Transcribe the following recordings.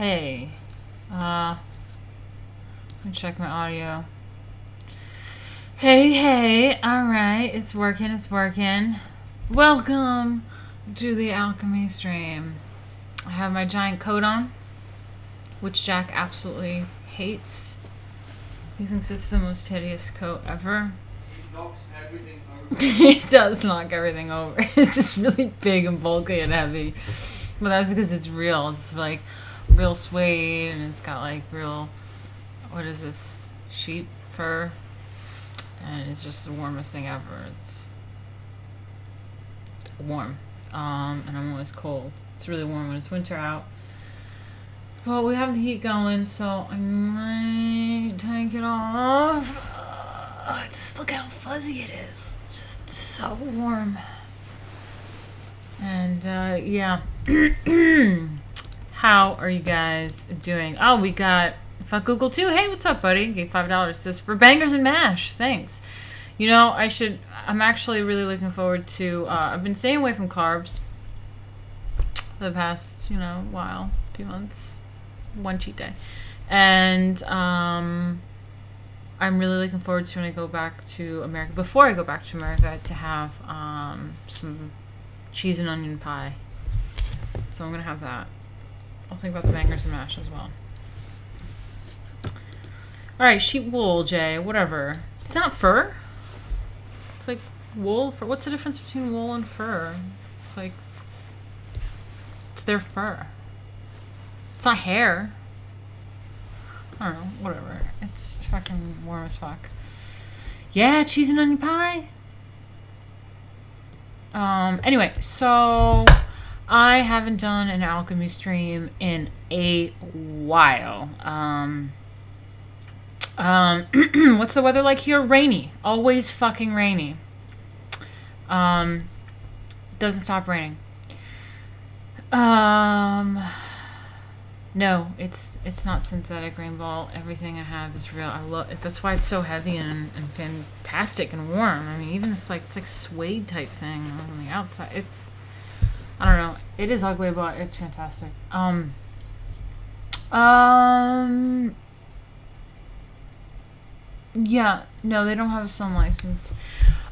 Hey. Let me check my audio. Hey. Alright, it's working. Welcome to the alchemy stream. I have my giant coat on, which Jack absolutely hates. He thinks it's the most hideous coat ever. He knocks everything over. He does knock everything over. It's just really big and bulky and heavy. But that's because it's real. It's like real suede and it's got like real, what is this? Sheep fur. And it's just the warmest thing ever. It's warm. And I'm always cold. It's really warm when it's winter out. Well, we have the heat going, so I might take it off. Just look how fuzzy it is. It's just so warm. And, yeah. How are you guys doing? Oh, we got Fuck Google too. Hey, what's up, buddy? Gave $5 this for Bangers and Mash. Thanks. You know, I'm actually really looking forward to, I've been staying away from carbs for the past, while, few months. One cheat day. And, I'm really looking forward to when I go back to America, before I go back to America, to have, some cheese and onion pie. So I'm going to have that. I'll think about the Bangers and Mash as well. Alright, sheep wool, Jay. Whatever. It's not fur. It's like wool. What's the difference between wool and fur? It's like... It's their fur. It's not hair. I don't know. Whatever. It's fucking warm as fuck. Yeah, cheese and onion pie. Anyway, so... I haven't done an alchemy stream in a while. What's the weather like here? Rainy. Always fucking rainy. Doesn't stop raining. No, it's not synthetic rainbow. Everything I have is real. I love it. That's why it's so heavy and fantastic and warm. I mean, even it's like suede type thing on the outside. I don't know. It is ugly, but it's fantastic. Yeah, no, they don't have a sun license.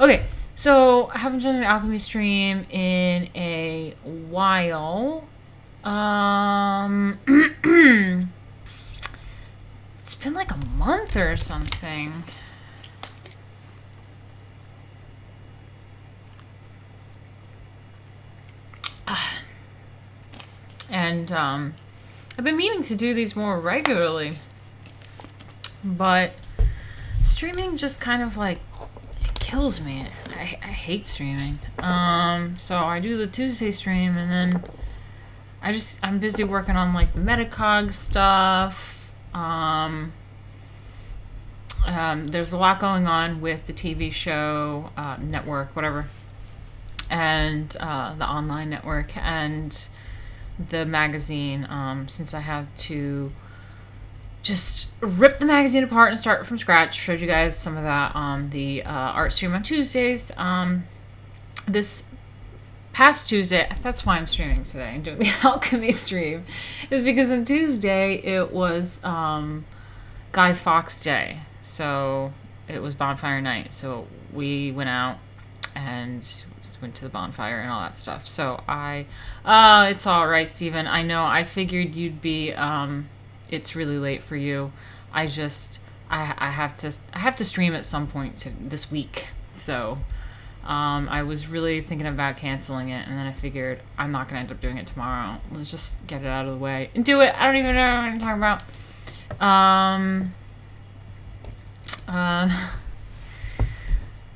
Okay, so I haven't done an alchemy stream in a while. It's been like a month or something. And I've been meaning to do these more regularly, but streaming just kind of like it kills me. I hate streaming. So I do the Tuesday stream, and then I'm busy working on like the Metacog stuff. There's a lot going on with the TV show network, whatever, and the online network and the magazine, since I had to just rip the magazine apart and start from scratch. Showed you guys some of that on the art stream on Tuesdays. This past Tuesday, that's why I'm streaming today and doing the alchemy stream, is because on Tuesday it was Guy Fawkes Day, so it was bonfire night, so we went out and went to the bonfire and all that stuff. So it's all right, Steven. I know. I figured you'd be. It's really late for you. I have to stream at some point this week. So, I was really thinking about canceling it, and then I figured I'm not gonna end up doing it tomorrow. Let's just get it out of the way and do it. I don't even know what I'm talking about.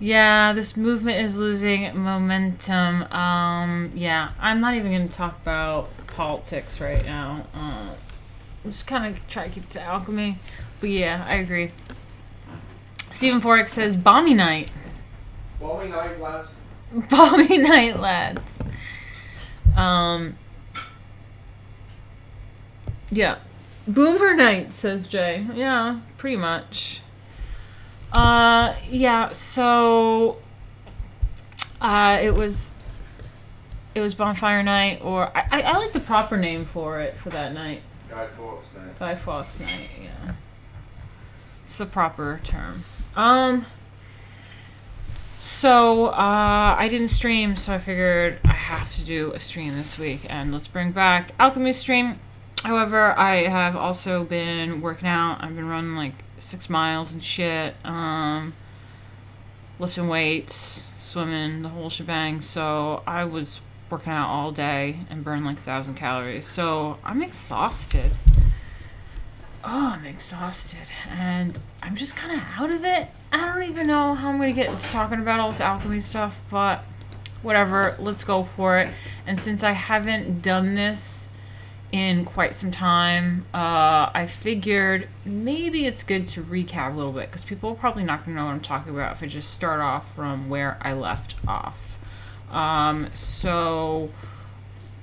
Yeah, this movement is losing momentum. Yeah, I'm not even going to talk about politics right now. I'm just kind of try to keep it to alchemy. But yeah, I agree. Stephen Forex says, Balmy night. Balmy night, lads. Balmy night, lads. Yeah. Boomer night, says Jay. Yeah, pretty much. Yeah, so, it was bonfire night, or, I like the proper name for it, for that night, Guy Fawkes Night. Guy Fawkes Night, yeah. It's the proper term. So, I didn't stream, so I figured I have to do a stream this week, and let's bring back Alchemy stream. However, I have also been working out. I've been running like 6 miles and shit, lifting weights, swimming, the whole shebang. So I was working out all day and burned like 1,000 calories. So I'm exhausted. Oh, I'm exhausted, and I'm just kind of out of it. I don't even know how I'm going to get into talking about all this alchemy stuff, but whatever, let's go for it. And since I haven't done this in quite some time, I figured maybe it's good to recap a little bit, because people are probably not going to know what I'm talking about if I just start off from where I left off. So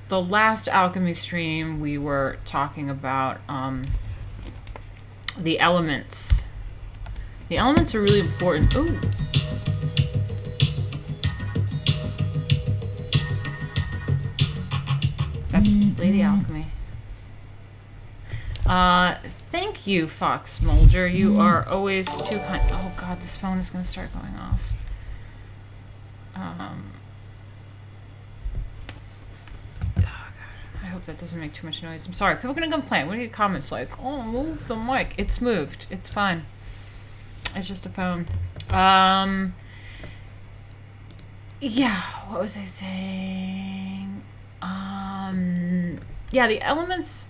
the last alchemy stream, we were talking about the elements. The elements are really important. Ooh. That's Lady Alchemy. Thank you, Fox Mulder. You are always too kind. Oh god, this phone is going to start going off. Oh god. I hope that doesn't make too much noise. I'm sorry. People are going to complain. What are your comments like? Oh, move the mic. It's moved. It's fine. It's just a phone. Yeah, what was I saying? Yeah, the elements,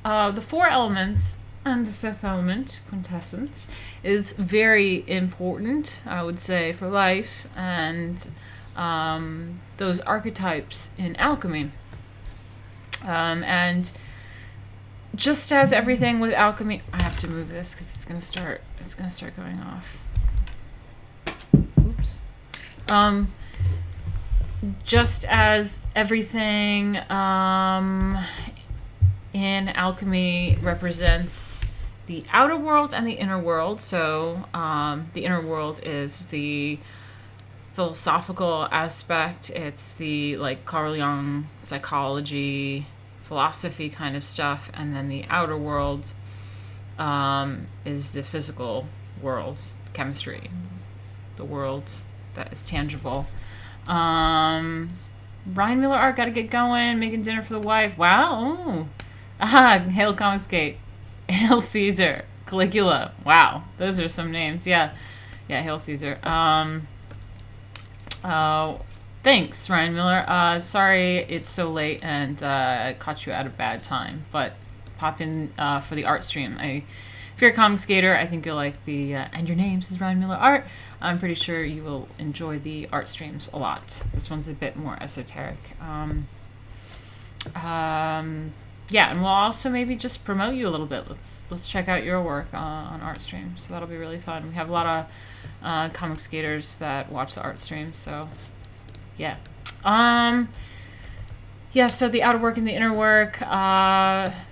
the 4 elements and the 5th element, quintessence, is very important, I would say, for life, and those archetypes in alchemy. And just as everything with alchemy, I have to move this because it's gonna start going off. Oops. Just as everything in alchemy represents the outer world and the inner world. So the inner world is the philosophical aspect. It's the like Carl Jung psychology, philosophy kind of stuff, and then the outer world is the physical world, chemistry, the world that is tangible. Ryan Miller art, gotta get going, making dinner for the wife. Wow. Ooh. Hail Comicsgate, Hail Caesar, Caligula. Wow, those are some names. Yeah, Hail Caesar. Thanks, Ryan Miller. Sorry it's so late and caught you at a bad time, but pop in for the art stream. If you're a comic skater, I think you'll like the and your name says Ryan Miller art. I'm pretty sure you will enjoy the art streams a lot. This one's a bit more esoteric. Yeah, and we'll also maybe just promote you a little bit. Let's check out your work on art streams. So that'll be really fun. We have a lot of comic skaters that watch the art stream, so yeah. Yeah, so the outer work and the inner work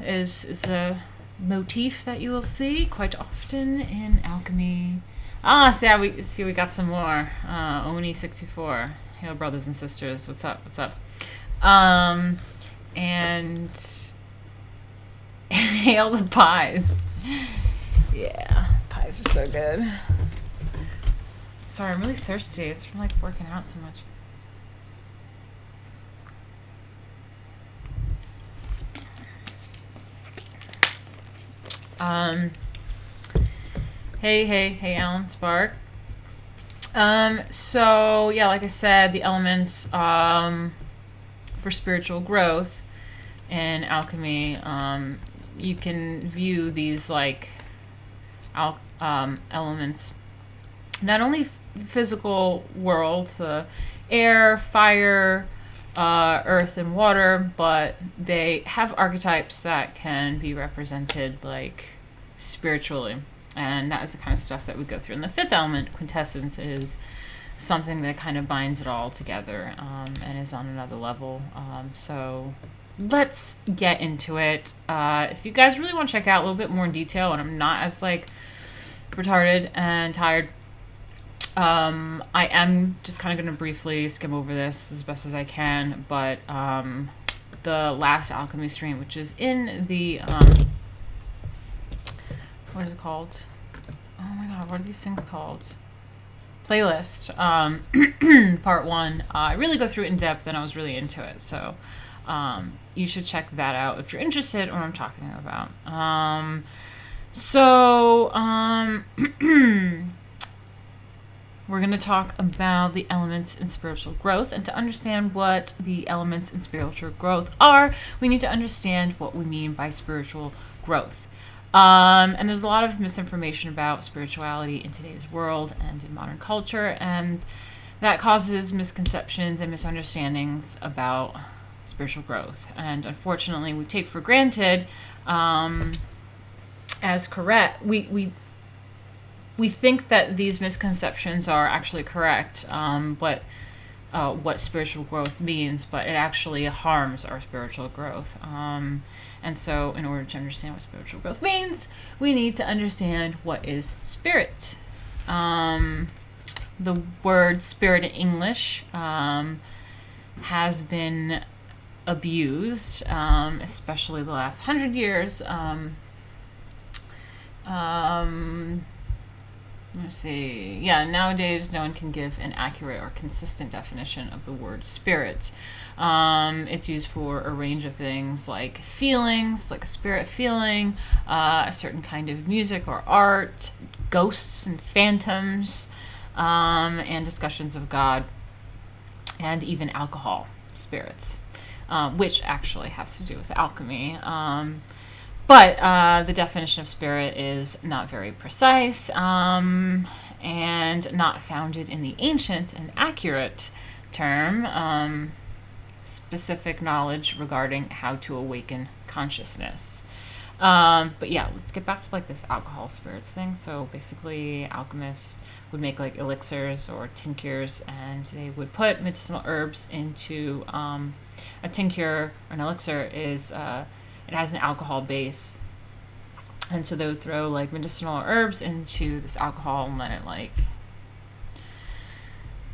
is a motif that you will see quite often in alchemy. We got some more. Oni64. Hail, brothers and sisters. What's up? And hail the pies. Yeah, pies are so good. Sorry, I'm really thirsty. It's from like working out so much. Hey, Alan Spark. So yeah, like I said, the elements for spiritual growth in alchemy, you can view these like elements, not only physical world, air, fire, earth, and water, but they have archetypes that can be represented like spiritually, and that is the kind of stuff that we go through. And the 5th element, quintessence, is something that kind of binds it all together and is on another level. So let's get into it. If you guys really want to check out a little bit more in detail, and I'm not as like retarded and tired, I am just kind of going to briefly skim over this as best as I can, but the last alchemy stream, which is in the what is it called? Oh my god, what are these things called? Playlist. Part 1. I really go through it in depth, and I was really into it. So you should check that out if you're interested in what I'm talking about. We're going to talk about the elements in spiritual growth. And to understand what the elements in spiritual growth are, we need to understand what we mean by spiritual growth. And there's a lot of misinformation about spirituality in today's world and in modern culture, and that causes misconceptions and misunderstandings about spiritual growth. And unfortunately, we take for granted as correct. We think that these misconceptions are actually correct, what spiritual growth means, but it actually harms our spiritual growth. And so in order to understand what spiritual growth means, we need to understand what is spirit. The word spirit in English has been abused, especially the last 100 years. Let's see. Yeah, nowadays no one can give an accurate or consistent definition of the word spirit. It's used for a range of things like feelings, like a spirit feeling, a certain kind of music or art, ghosts and phantoms, and discussions of God, and even alcohol spirits, which actually has to do with alchemy. But the definition of spirit is not very precise and not founded in the ancient and accurate term, specific knowledge regarding how to awaken consciousness. But yeah, let's get back to like this alcohol spirits thing. So basically, alchemists would make like elixirs or tinctures, and they would put medicinal herbs into a tincture. Or an elixir is it has an alcohol base, and so they would throw like medicinal herbs into this alcohol and let it like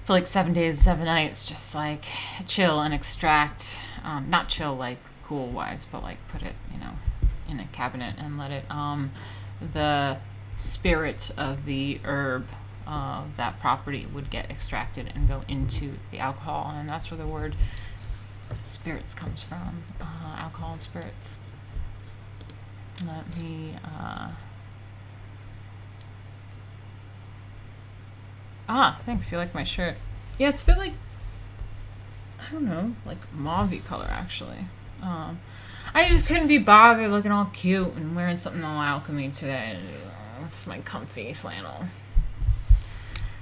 for like 7 days, 7 nights, just like chill and extract. Not chill like cool wise, but like put it, in a cabinet and let it. The spirit of the herb, that property would get extracted and go into the alcohol, and that's where the word spirits comes from. Alcohol and spirits. Let me. Thanks. You like my shirt? Yeah, it's a bit like, I don't know, like mauve-y color actually. I just couldn't be bothered looking all cute and wearing something all alchemy today. It's my comfy flannel.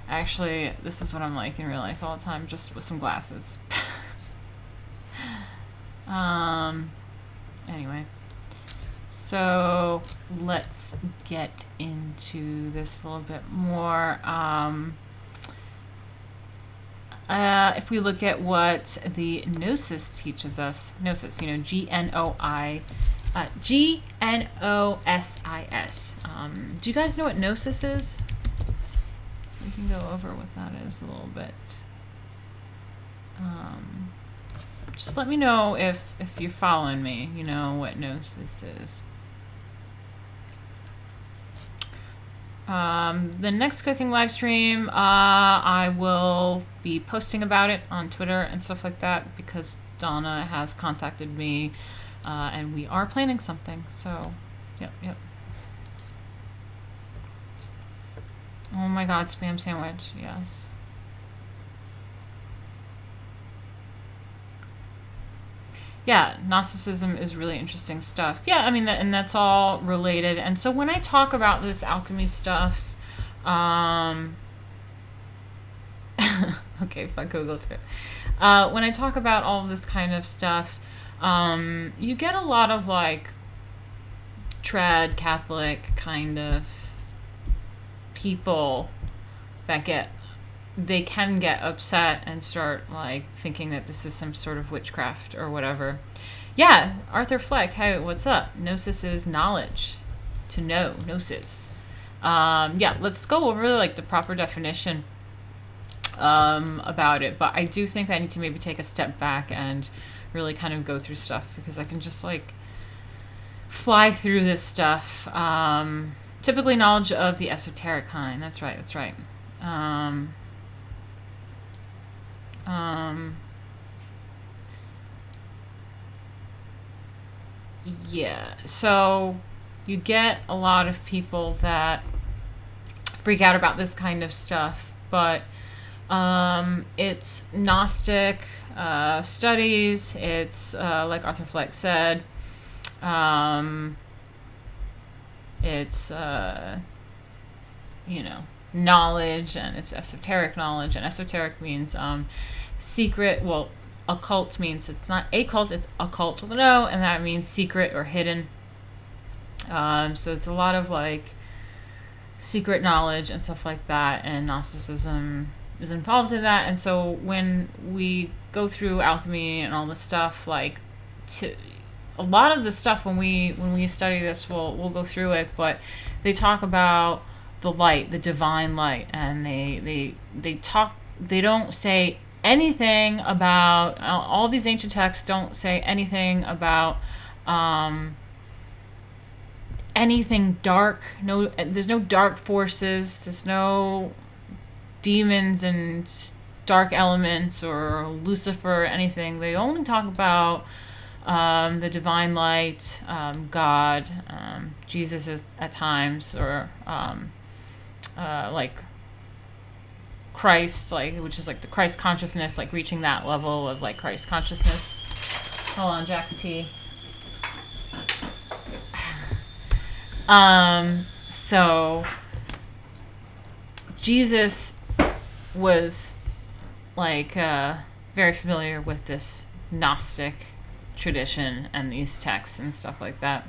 Actually, this is what I'm like in real life all the time, just with some glasses. Anyway, so let's get into this a little bit more. If we look at what the Gnosis teaches us, Gnosis, Gnosis. Do you guys know what Gnosis is? We can go over what that is a little bit. Just let me know if you're following me, what Gnosis is. The next cooking live stream, I will be posting about it on Twitter and stuff like that, because Donna has contacted me, and we are planning something. So, yep. Oh my God, spam sandwich, yes. Yeah, Gnosticism is really interesting stuff. Yeah, I mean, and that's all related. And so when I talk about this alchemy stuff, okay, if I Google it. When I talk about all of this kind of stuff, you get a lot of like trad Catholic kind of people that they can get upset and start like thinking that this is some sort of witchcraft or whatever. Yeah, Arthur Fleck, hey, what's up? Gnosis is knowledge. To know, gnosis. Yeah, let's go over like the proper definition about it. But I do think that I need to maybe take a step back and really kind of go through stuff, because I can just like fly through this stuff. Typically knowledge of the esoteric kind. That's right. That's right. Yeah. So you get a lot of people that freak out about this kind of stuff, but it's Gnostic studies. It's like Arthur Fleck said. It's knowledge, and it's esoteric knowledge, and esoteric means secret. Well, occult means it's not a cult, it's occult. No, and that means secret or hidden. So it's a lot of like secret knowledge and stuff like that, and Gnosticism is involved in that. And so when we go through alchemy and all this stuff, like a lot of the stuff when we study this, we'll go through it, but they talk about the light, the divine light, and they don't say anything about all these ancient texts don't say anything about anything dark. No, there's no dark forces. There's no demons and dark elements or Lucifer or anything. They only talk about the divine light, God, Jesus is at times, or like Christ, like, which is like the Christ consciousness, like reaching that level of like Christ consciousness. Hold on, Jack's tea. So Jesus was like very familiar with this Gnostic tradition and these texts and stuff like that.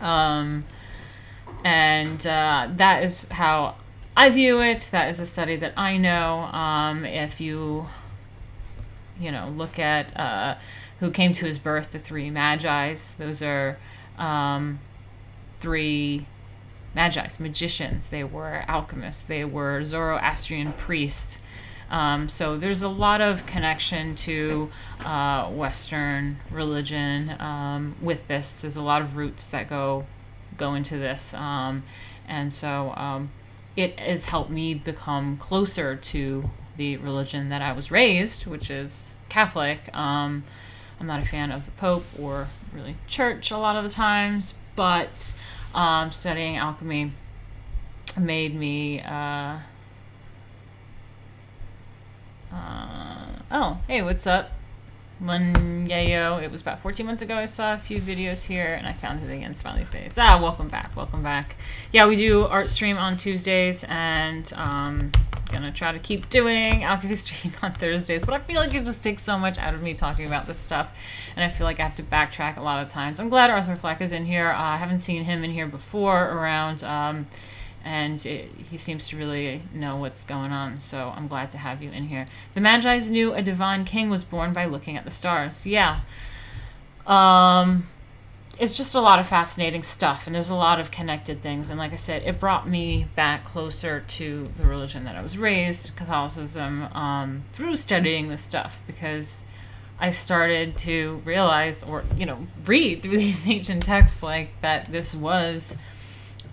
And that is how I view it. That is a study that I know. If you look at who came to his birth, the three Magi's, those are three Magi's, magicians. They were alchemists. They were Zoroastrian priests. So there's a lot of connection to Western religion with this. There's a lot of roots that go into this, and so it has helped me become closer to the religion that I was raised, which is Catholic. I'm not a fan of the Pope or really church a lot of the times, but studying alchemy made me oh, hey, what's up? Yayo. It was about 14 months ago I saw a few videos here, and I found it again, smiley face. Welcome back. Yeah, we do art stream on Tuesdays, and gonna try to keep doing alchemy stream on Thursdays, but I feel like it just takes so much out of me talking about this stuff, and I feel like I have to backtrack a lot of times. I'm glad Arthur Fleck is in here. I haven't seen him in here before around, and he seems to really know what's going on, so I'm glad to have you in here. The Magi's knew a divine king was born by looking at the stars. Yeah. It's just a lot of fascinating stuff, and there's a lot of connected things, and like I said, it brought me back closer to the religion that I was raised, Catholicism, through studying this stuff, because I started to realize, or read through these ancient texts, like that this was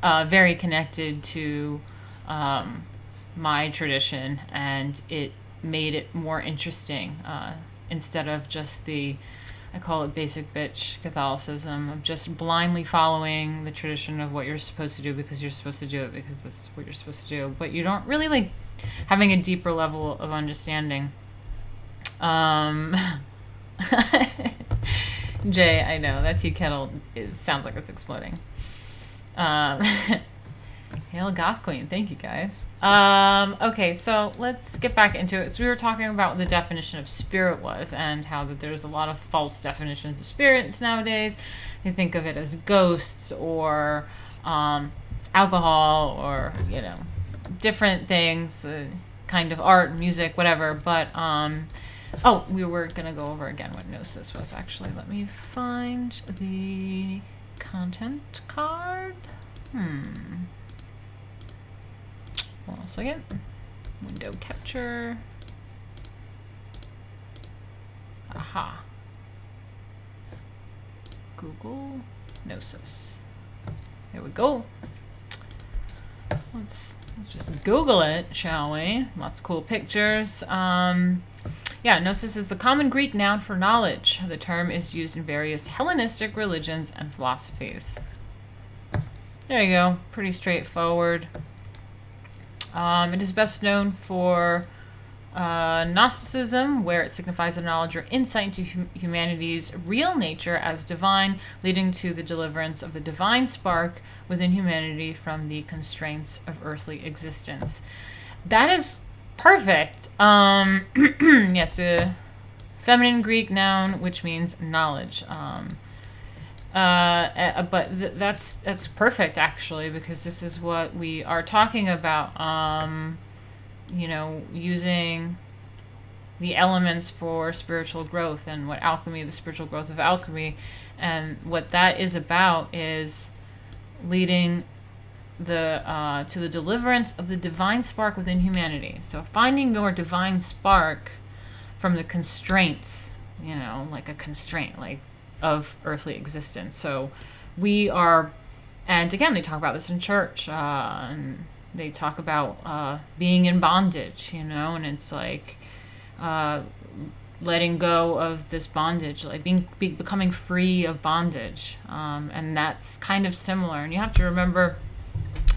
very connected to my tradition, and it made it more interesting, instead of just I call it basic bitch Catholicism, of just blindly following the tradition of what you're supposed to do because you're supposed to do it because that's what you're supposed to do, but you don't really like having a deeper level of understanding. Jay, I know that tea kettle sounds like it's exploding. Hail Goth Queen, thank you guys. Okay, so let's get back into it. So we were talking about what the definition of spirit was, and how that there's a lot of false definitions of spirits nowadays. They think of it as ghosts or alcohol, or different things, kind of art, music, whatever. But we were gonna go over again what gnosis was. Actually, let me find the content card. Hold on a second. Window capture. Aha. Google Gnosis. There we go. Let's just Google it, shall we? Lots of cool pictures. Yeah, gnosis is the common Greek noun for knowledge. The term is used in various Hellenistic religions and philosophies. There you go. Pretty straightforward. It is best known for Gnosticism, where it signifies a knowledge or insight into humanity's real nature as divine, leading to the deliverance of the divine spark within humanity from the constraints of earthly existence. That is perfect. Yeah, it's a feminine Greek noun, which means knowledge. But that's perfect, actually, because this is what we are talking about. Using the elements for spiritual growth, and what alchemy, the spiritual growth of alchemy, and what that is about is leading to the deliverance of the divine spark within humanity. So finding your divine spark from the constraints, like a constraint, like of earthly existence. So we are, and again, they talk about this in church, and they talk about being in bondage, and it's like letting go of this bondage, like becoming free of bondage, and that's kind of similar. And you have to remember,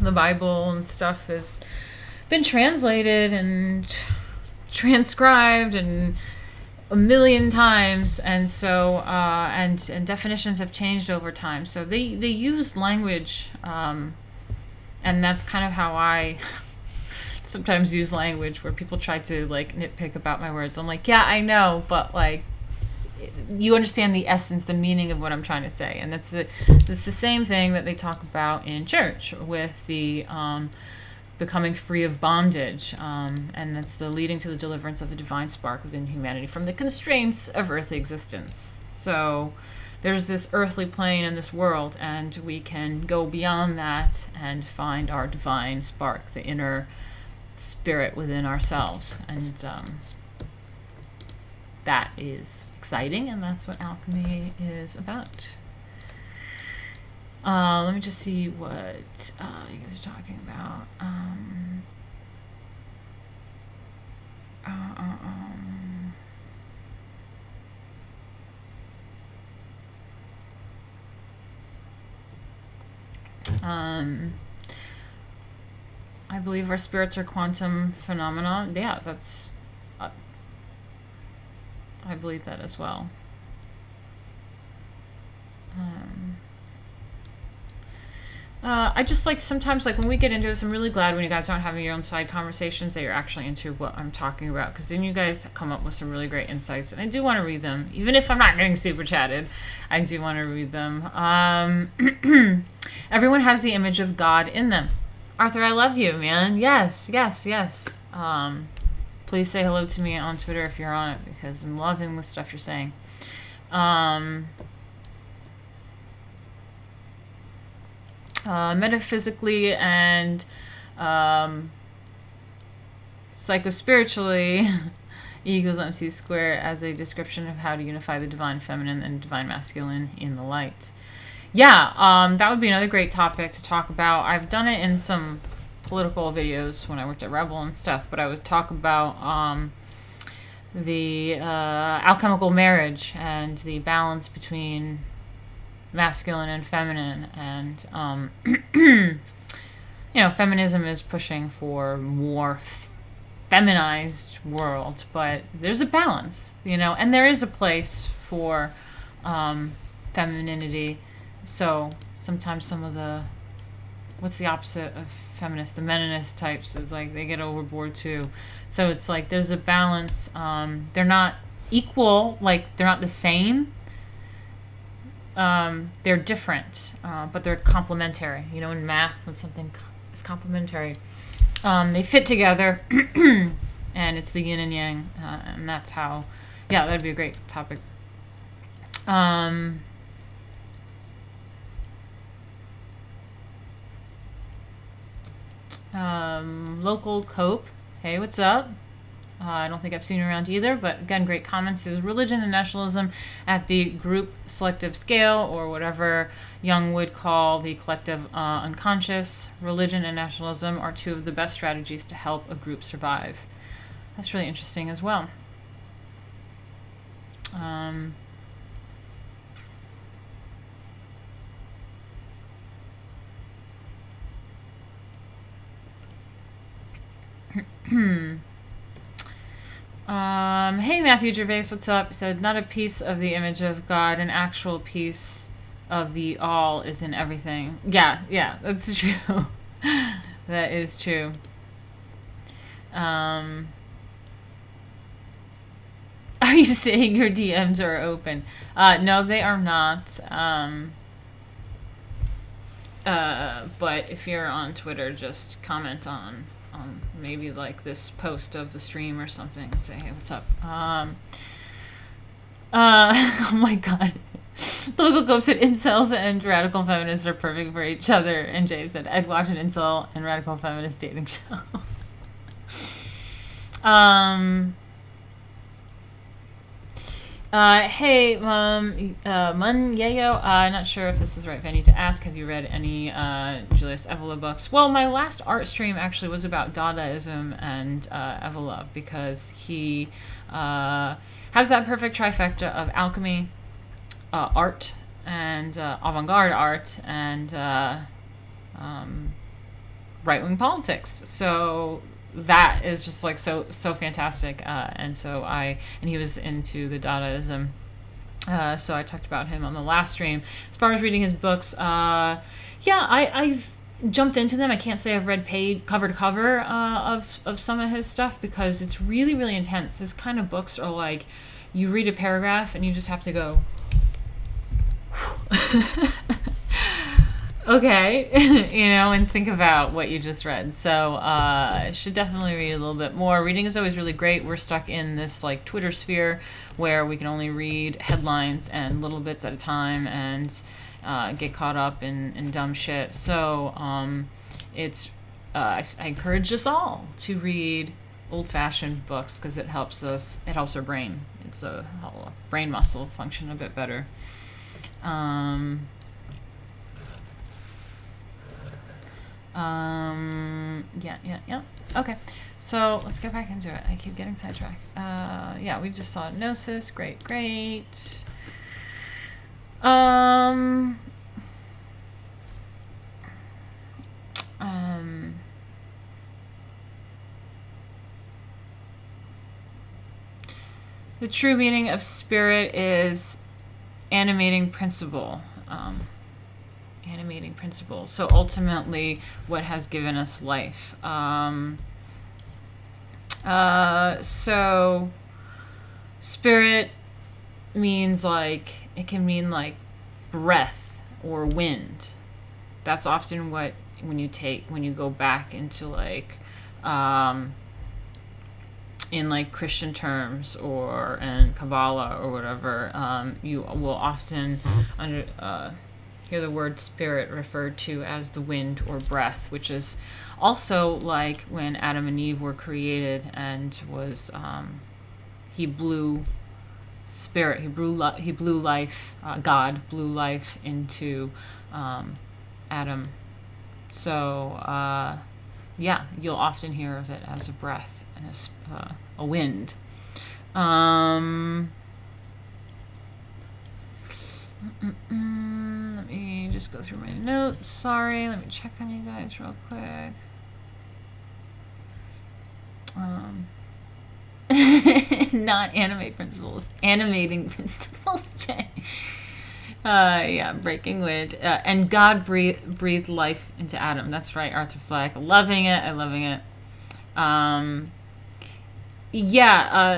the Bible and stuff has been translated and transcribed and a million times, and so and definitions have changed over time. So they use language, and that's kind of how I sometimes use language, where people try to like nitpick about my words. I'm like, yeah, I know, but like, you understand the essence, the meaning of what I'm trying to say. And it's the same thing that they talk about in church with the becoming free of bondage, and that's the leading to the deliverance of the divine spark within humanity from the constraints of earthly existence. So there's this earthly plane in this world, and we can go beyond that and find our divine spark, the inner spirit within ourselves. And that is exciting, and that's what alchemy is about. Let me just see what you guys are talking about. I believe our spirits are quantum phenomena. Yeah, that's. I believe that as well. I just like sometimes, like when we get into this, I'm really glad when you guys aren't having your own side conversations, that you're actually into what I'm talking about, because then you guys come up with some really great insights, and I do want to read them, even if I'm not getting super chatted. I do want to read them. Everyone has the image of God in them. Arthur, I love you, man. Yes. Please say hello to me on Twitter if you're on it, because I'm loving the stuff you're saying. Metaphysically and psychospiritually, E equals MC squared as a description of how to unify the divine feminine and divine masculine in the light. Yeah, that would be another great topic to talk about. I've done it in some political videos when I worked at Rebel and stuff, but I would talk about the alchemical marriage and the balance between masculine and feminine, and feminism is pushing for more feminized world, but there's a balance, and there is a place for femininity. So sometimes some of the, what's the opposite of feminist, the meninist types, is like they get overboard too. So it's like there's a balance. They're not equal, like they're not the same. They're different, but they're complementary. In math, when something is complementary, they fit together, and it's the yin and yang, and that's how. Yeah, that'd be a great topic. Local cope. Hey, what's up? I don't think I've seen around either, but again, great comments. Is religion and nationalism at the group selective scale, or whatever Jung would call the collective unconscious. Religion and nationalism are two of the best strategies to help a group survive. That's really interesting as well. Hey Matthew Gervais, what's up? He said, not a piece of the image of God, an actual piece of the all is in everything. Yeah, that's true. That is true. Are you saying your DMs are open? No, they are not. But if you're on Twitter, just comment on maybe like this post of the stream or something and say, hey, what's up? Oh my god. Local Cope said incels and radical feminists are perfect for each other, and Jay said I'd watch an incel and radical feminist dating show. Hey, Mun Yayo, I'm not sure if this is the right venue to ask. Have you read any Julius Evola books? Well, my last art stream actually was about Dadaism and Evola, because he has that perfect trifecta of alchemy, art, and avant-garde art, and right-wing politics. So that is just like so fantastic, and he was into the Dadaism, so I talked about him on the last stream. As far as reading his books, I've jumped into them. I can't say I've read cover to cover of some of his stuff, because it's really, really intense. His kind of books are like, you read a paragraph and you just have to go okay, and think about what you just read. So I should definitely read a little bit more. Reading is always really great. We're stuck in this like Twitter sphere where we can only read headlines and little bits at a time, and get caught up in dumb shit. So I encourage us all to read old-fashioned books, because it helps our brain. It's a brain muscle function a bit better. Yeah. Okay, so let's get back into it. I keep getting sidetracked. We just saw Gnosis. Great. The true meaning of spirit is animating principle. So ultimately, what has given us life. So spirit means it can mean like breath or wind. That's often when you go back into in like Christian terms or in Kabbalah or whatever, you will often hear the word spirit referred to as the wind or breath, which is also like when Adam and Eve were created, and was he blew life. God blew life into Adam. So you'll often hear of it as a breath and a wind. Let me just go through my notes. Sorry, let me check on you guys real quick. Not animating principles, Jay. Breaking wind. And God breathed life into Adam. That's right, Arthur Fleck. Loving it.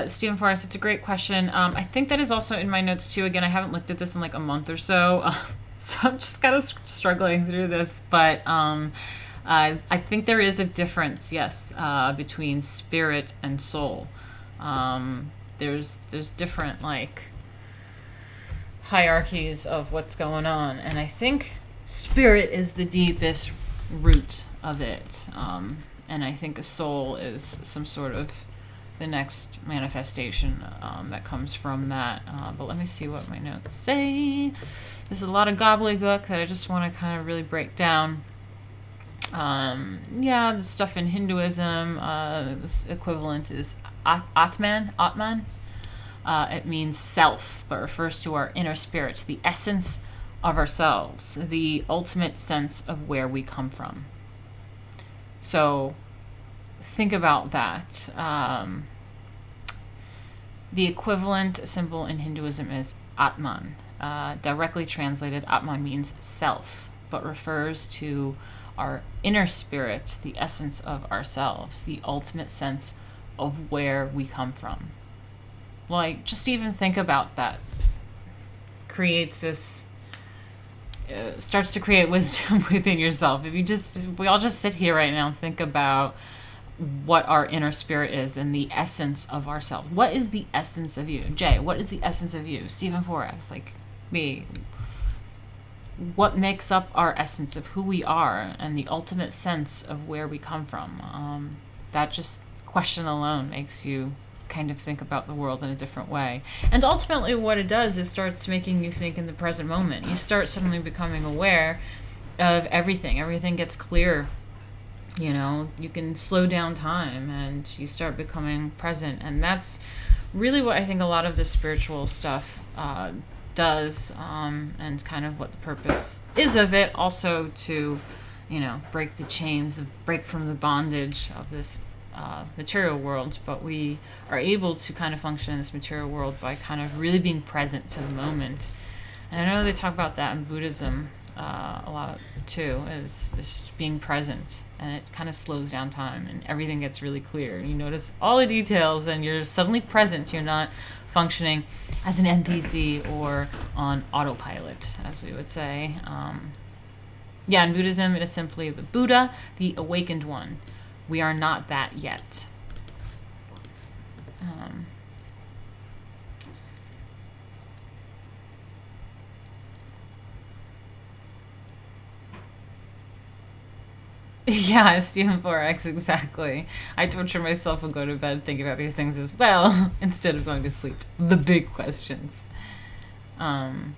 Stephen Forrest, it's a great question. I think that is also in my notes too. Again, I haven't looked at this in like a month or so, so I'm just kind of struggling through this. But I think there is a difference, yes, between spirit and soul. There's different like hierarchies of what's going on, and I think spirit is the deepest root of it. And I think a soul is some sort of the next manifestation that comes from that. But let me see what my notes say. There's a lot of gobbledygook that I just want to kind of really break down. Yeah, the stuff in Hinduism, this equivalent is Atman. It means self, but refers to our inner spirit, the essence of ourselves, the ultimate sense of where we come from. So think about that. The equivalent symbol in Hinduism is Atman. Directly translated, Atman means self, but refers to our inner spirit, the essence of ourselves, the ultimate sense of where we come from. Like, just even think about that. Creates this, starts to create wisdom within yourself. We all just sit here right now and think about what our inner spirit is and the essence of ourselves. What is the essence of you? Jay, what is the essence of you? Stephen Forex, like me. What makes up our essence of who we are and the ultimate sense of where we come from? That just question alone makes you kind of think about the world in a different way. And ultimately what it does is starts making you think in the present moment. You start suddenly becoming aware of everything. Everything gets clear. You know, you can slow down time and you start becoming present. And that's really what I think a lot of the spiritual stuff does, and kind of what the purpose is of it. Also to, you know, break the chains, break from the bondage of this material world. But we are able to kind of function in this material world by kind of really being present to the moment. And I know they talk about that in Buddhism a lot too, is being present, and it kind of slows down time and everything gets really clear. You notice all the details and you're suddenly present. You're not functioning as an NPC or on autopilot, as we would say. Yeah, in Buddhism it is simply the Buddha, the awakened one. We are not that yet. Yeah, Stephen Forex, exactly. I torture myself and go to bed thinking about these things as well, instead of going to sleep. The big questions. Okay.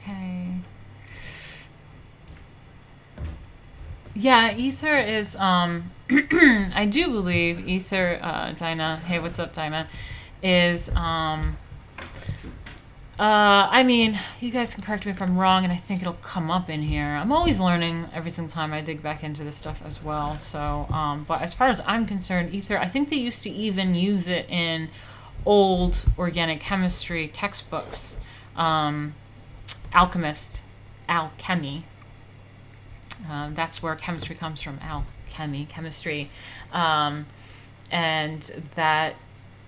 Okay. Yeah, ether is, I do believe ether, Dinah, hey, what's up, Dinah, is, I mean, you guys can correct me if I'm wrong, and I think it'll come up in here. I'm always learning every single time I dig back into this stuff as well. So, but as far as I'm concerned, ether, I think they used to even use it in old organic chemistry textbooks. Alchemy. That's where chemistry comes from, chemistry. And that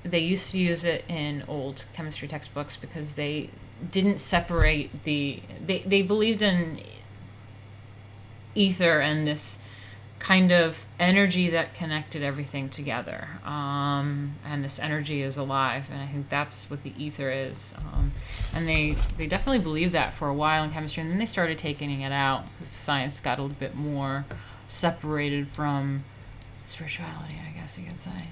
they used to use it in old chemistry textbooks because they didn't separate they believed in ether and this kind of energy that connected everything together. And this energy is alive, and I think that's what the ether is. And they definitely believed that for a while in chemistry, and then they started taking it out because science got a little bit more separated from spirituality, I guess you could say.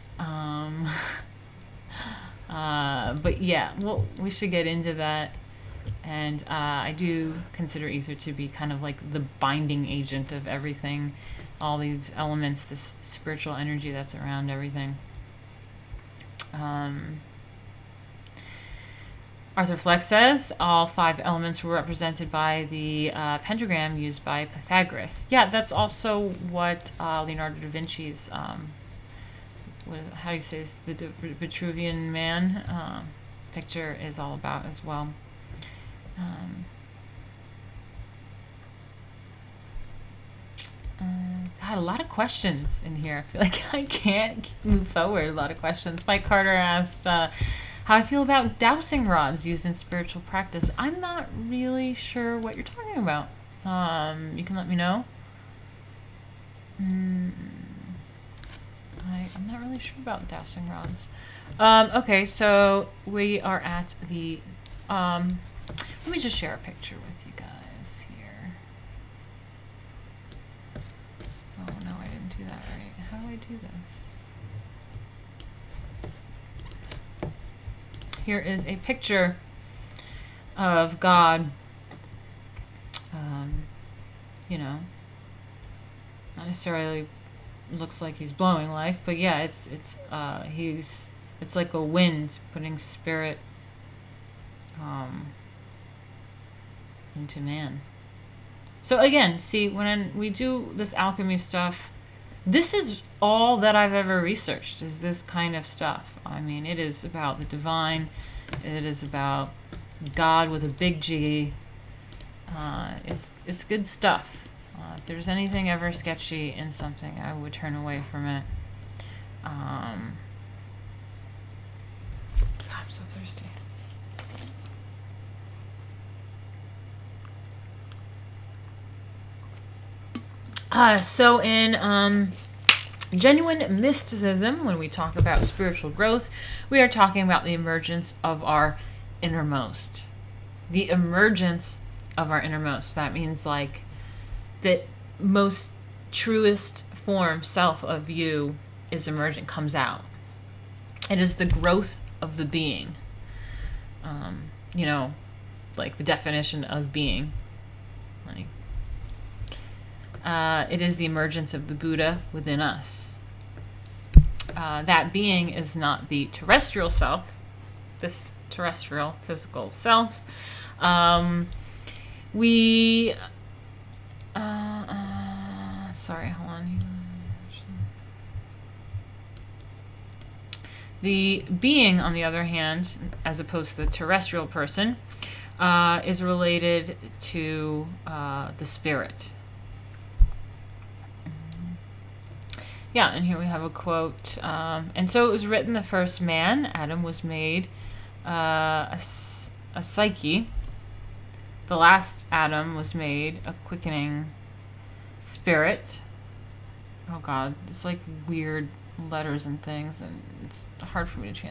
But yeah, well, we should get into that. And I do consider ether to be kind of like the binding agent of everything, all these elements, this spiritual energy that's around everything. Arthur Fleck says all 5 elements were represented by the pentagram used by Pythagoras. Yeah, that's also what Leonardo da Vinci's how do you say this, Vitruvian Man picture is all about as well. God, a lot of questions in here. I feel like I can't move forward. A lot of questions. Mike Carter asked how I feel about dowsing rods used in spiritual practice. I'm not really sure what you're talking about. You can let me know. I'm not really sure about dowsing rods. Okay, so we are at the... let me just share a picture with you guys here. do this? Here is a picture of God. You know, not necessarily looks like he's blowing life, but yeah, it's like a wind putting spirit into man. So again, see, when we do this alchemy stuff, this is all that I've ever researched, is this kind of stuff. I mean, it is about the divine. It is about God with a big G. It's good stuff. If there's anything ever sketchy in something, I would turn away from it. I'm so thirsty. So in genuine mysticism, when we talk about spiritual growth, we are talking about the emergence of our innermost. The emergence of our innermost. That means like the most truest form, self of you is emerging, comes out. It is the growth of the being. You know, like the definition of being. Like, it is the emergence of the Buddha within us. That being is not the terrestrial self, this terrestrial physical self. Sorry, hold on. The being, on the other hand, as opposed to the terrestrial person, is related to the spirit. Yeah, and here we have a quote. And so it was written, the first man, Adam, was made a psyche. The last Adam was made a quickening spirit. Oh God, it's like weird letters and things, and it's hard for me to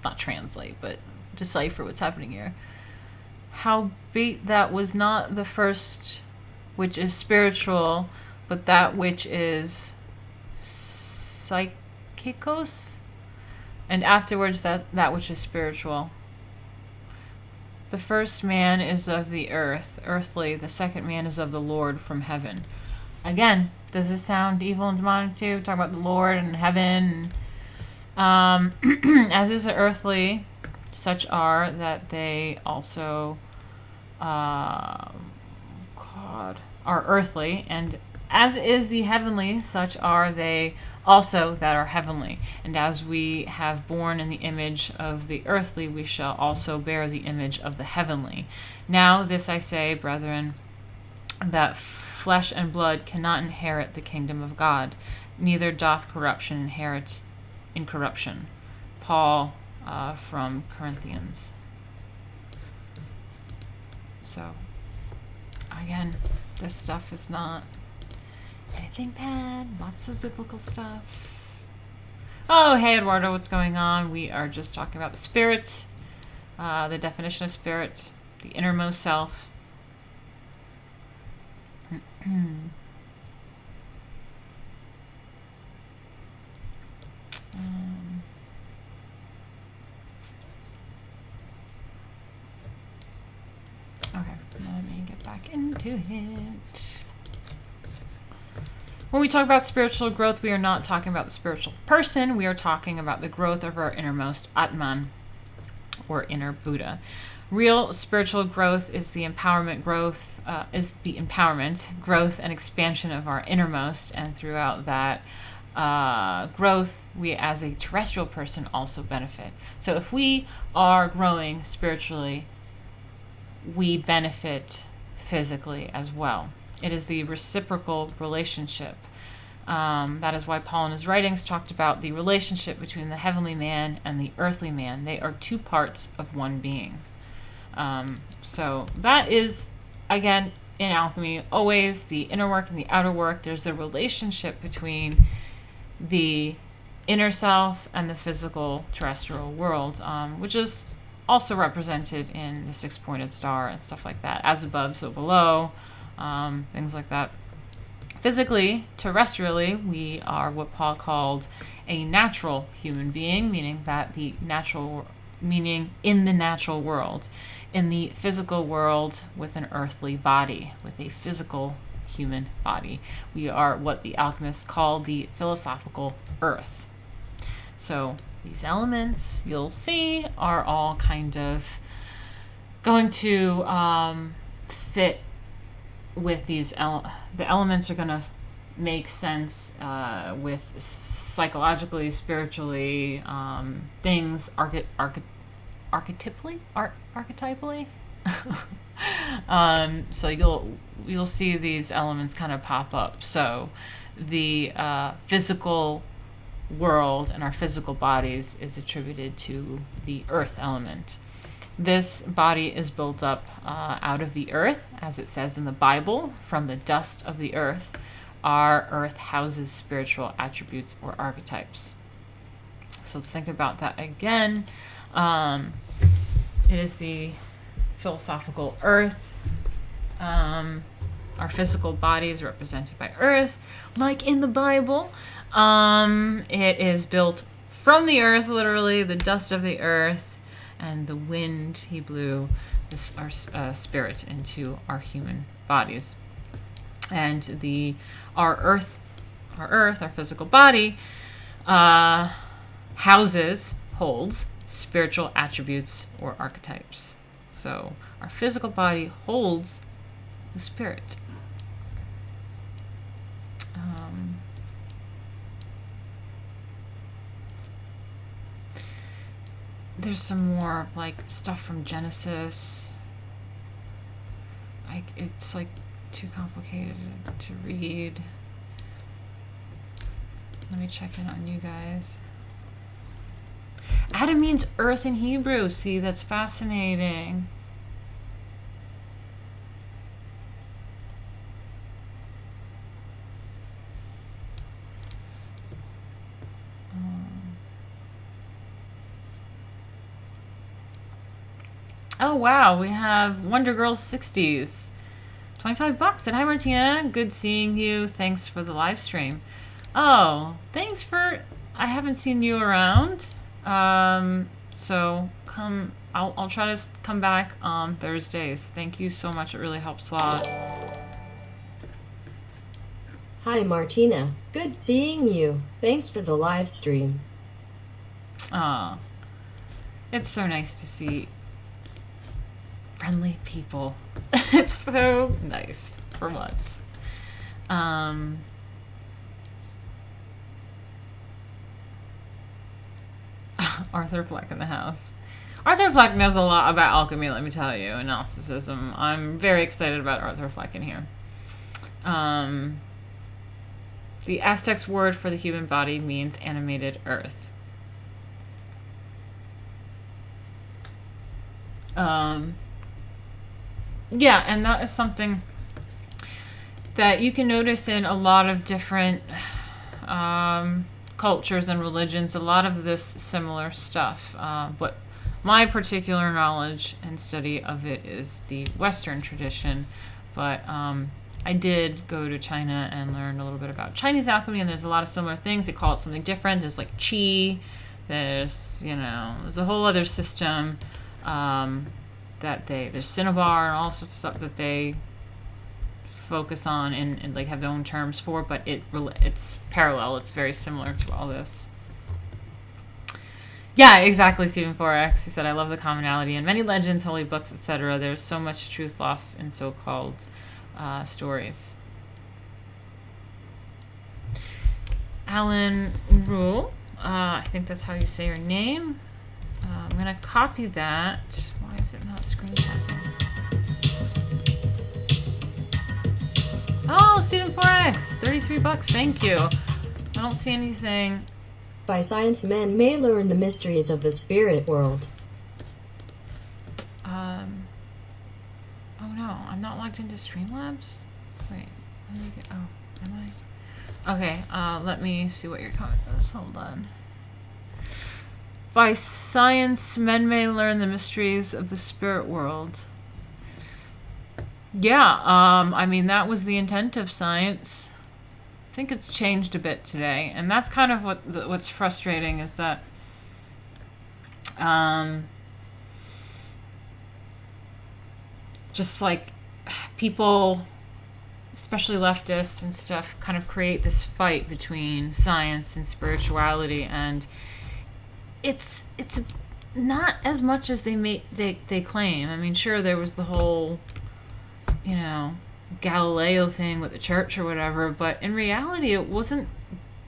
not translate, but decipher what's happening here. Howbeit that was not the first which is spiritual, but that which is psychikos, and afterwards that which is spiritual. The first man is of the earth, earthly. The second man is of the Lord from heaven. Again, does this sound evil and demonic too? Talk about the Lord and heaven. As is the earthly, such are that they also are earthly, and as is the heavenly, such are they also that are heavenly. And as we have borne in the image of the earthly, we shall also bear the image of the heavenly. Now this I say, brethren, that flesh and blood cannot inherit the kingdom of God, neither doth corruption inherit incorruption. Paul from Corinthians. So, again, this stuff is not anything bad. Lots of biblical stuff. Oh, hey, Eduardo, what's going on? We are just talking about the spirit, the definition of spirit, the innermost self. Okay, let me get back into it. When we talk about spiritual growth, we are not talking about the spiritual person. We are talking about the growth of our innermost Atman, or inner Buddha. Real spiritual growth is the empowerment growth and expansion of our innermost, and throughout that growth, we as a terrestrial person also benefit. So if we are growing spiritually, we benefit physically as well. It is the reciprocal relationship. That is why Paul in his writings talked about the relationship between the heavenly man and the earthly man. They are two parts of one being. So that is, again, in alchemy, always the inner work and the outer work. There's a relationship between the inner self and the physical terrestrial world, which is also represented in the six-pointed star and stuff like that. As above, so below, things like that. Physically, terrestrially, we are what Paul called a natural human being, meaning in the natural world, in the physical world with an earthly body, with a physical human body. We are what the alchemists call the philosophical earth. So these elements, you'll see, are all kind of going to fit with these. The elements are going to make sense with psychologically, spiritually, things archetypally. So you'll see these elements kind of pop up. So the physical world and our physical bodies is attributed to the earth element. This body is built up out of the earth, as it says in the Bible, from the dust of the earth. Our earth houses spiritual attributes or archetypes. So let's think about that again. It is the philosophical earth. Our physical body is represented by earth, like in the Bible. It is built from the earth, literally, the dust of the earth, and the wind he blew our spirit into our human bodies. And our physical body, holds spiritual attributes or archetypes. So our physical body holds the spirit. There's some more like stuff from Genesis. It's like too complicated to read. Let me check in on you guys. Adam means earth in Hebrew. See, that's fascinating. Oh wow, we have Wonder Girls 60s. $25. And hi Martina, good seeing you. Thanks for the live stream. Oh, thanks for. I haven't seen you around. So come. I'll try to come back on Thursdays. Thank you so much. It really helps a lot. Hi Martina, good seeing you. Thanks for the live stream. Ah, it's so nice to see friendly people. It's so nice for once. Arthur Fleck in the house. Arthur Fleck knows a lot about alchemy, let me tell you, and Gnosticism. I'm very excited about Arthur Fleck in here. The Aztecs word for the human body means animated earth. Yeah, and that is something that you can notice in a lot of different cultures and religions, a lot of this similar stuff. But my particular knowledge and study of it is the Western tradition. But I did go to China and learn a little bit about Chinese alchemy, and there's a lot of similar things. They call it something different. There's like qi. There's a whole other system there's cinnabar and all sorts of stuff that they focus on and like have their own terms for, but it's parallel. It's very similar to all this. Yeah, exactly, Stephen Forex. He said, I love the commonality in many legends, holy books, etc. There's so much truth lost in so-called stories. Alan Rule, I think that's how you say your name. I'm going to copy that. Why is it not screen tapping? Oh, Stephen Forex, $33. Thank you. I don't see anything. By science, men may learn the mysteries of the spirit world. Oh no, I'm not logged into Streamlabs. Wait, let me get. Oh, am I? Okay. Let me see what your comment is. Hold on. By science, men may learn the mysteries of the spirit world. Yeah, I mean, that was the intent of science. think it's changed a bit today, and that's kind of what's frustrating is that just like people, especially leftists and stuff, kind of create this fight between science and spirituality, and it's not as much as they claim. I mean, sure, there was the whole, Galileo thing with the church or whatever, but in reality, it wasn't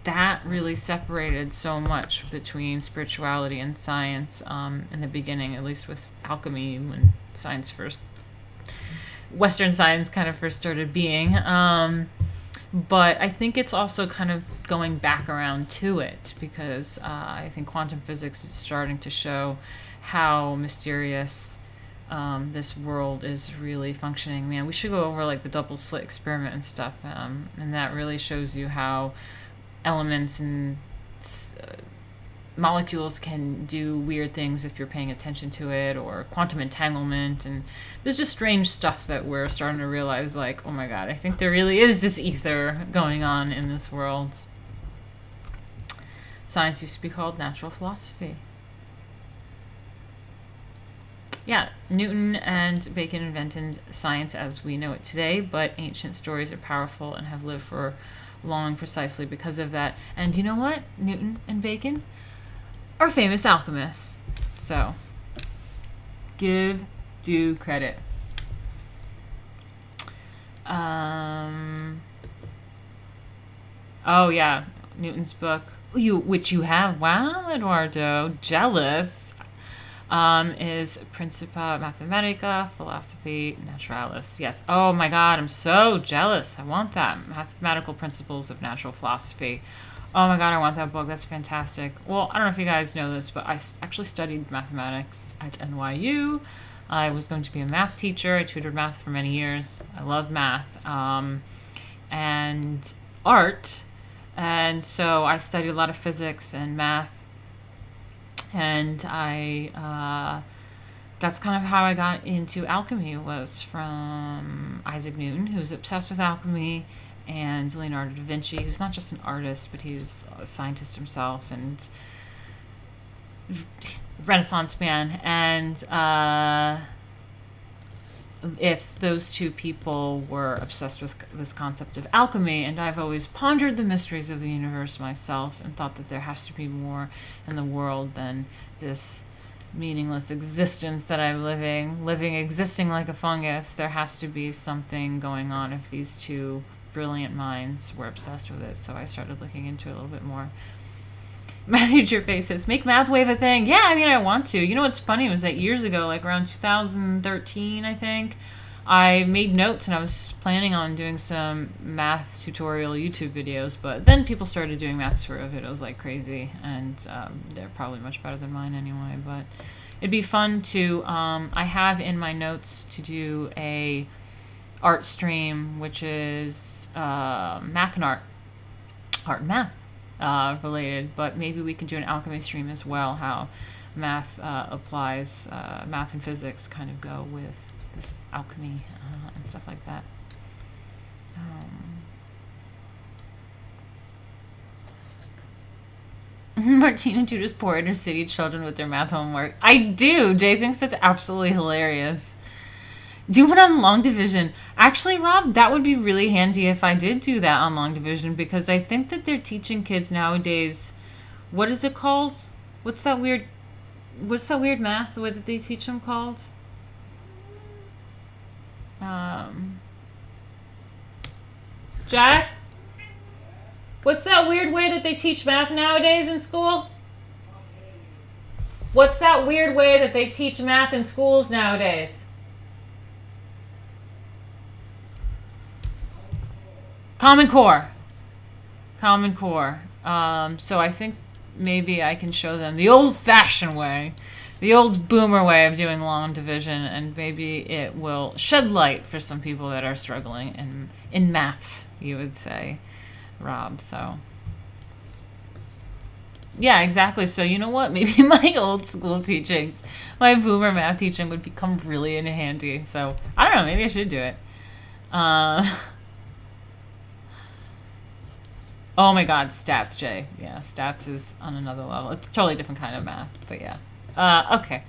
that really separated so much between spirituality and science in the beginning, at least with alchemy, when Western science kind of first started being. But I think it's also kind of going back around to it, because I think quantum physics is starting to show how mysterious this world is really functioning. Man, we should go over like the double slit experiment and stuff, and that really shows you how elements and molecules can do weird things if you're paying attention to it, or quantum entanglement, and there's just strange stuff that we're starting to realize, like, oh my god, I think there really is this ether going on in this world. Science used to be called natural philosophy. Yeah, Newton and Bacon invented science as we know it today, but ancient stories are powerful and have lived for long precisely because of that. And you know what? Newton and Bacon are famous alchemists. So, give due credit. Oh yeah, Newton's book, which you have. Wow, Eduardo, jealous. Is Principia Mathematica, Philosophy Naturalis. Yes. Oh my god, I'm so jealous. I want that. Mathematical Principles of Natural Philosophy. Oh my god, I want that book. That's fantastic. Well, I don't know if you guys know this, but I actually studied mathematics at NYU. I was going to be a math teacher. I tutored math for many years. I love math and art. And so I studied a lot of physics and math. And that's kind of how I got into alchemy, was from Isaac Newton, who was obsessed with alchemy, and Leonardo da Vinci, who's not just an artist, but he's a scientist himself and Renaissance man. And if those two people were obsessed with this concept of alchemy, and I've always pondered the mysteries of the universe myself and thought that there has to be more in the world than this meaningless existence that I'm existing like a fungus. There has to be something going on if these two brilliant minds were obsessed with it. So I started looking into it a little bit more. Matthew Gervais says, make math wave a thing. Yeah, I mean, I want to. You know what's funny was that years ago, like around 2013, I think, I made notes and I was planning on doing some math tutorial YouTube videos, but then people started doing math tutorial videos like crazy, and they're probably much better than mine anyway, but it'd be fun to, I have in my notes to do a art stream, which is math and art and math. Related, but maybe we can do an alchemy stream as well, how math applies, math and physics kind of go with this alchemy and stuff like that. Martina tutors poor inner city children with their math homework. I do. Jay thinks that's absolutely hilarious. Do one on long division. Actually, Rob, that would be really handy if I did do that on long division, because I think that they're teaching kids nowadays, what is it called? What's that weird math, the way that they teach them called? Jack? What's that weird way that they teach math nowadays in school? What's that weird way that they teach math in schools nowadays? Common Core. So I think maybe I can show them the old-fashioned way, the old boomer way of doing long division, and maybe it will shed light for some people that are struggling in maths, you would say, Rob. So yeah, exactly. So you know what? Maybe my old school teachings, my boomer math teaching would become really in handy. So I don't know. Maybe I should do it. Oh my God, stats, Jay. Yeah, stats is on another level. It's a totally different kind of math, but yeah. Okay.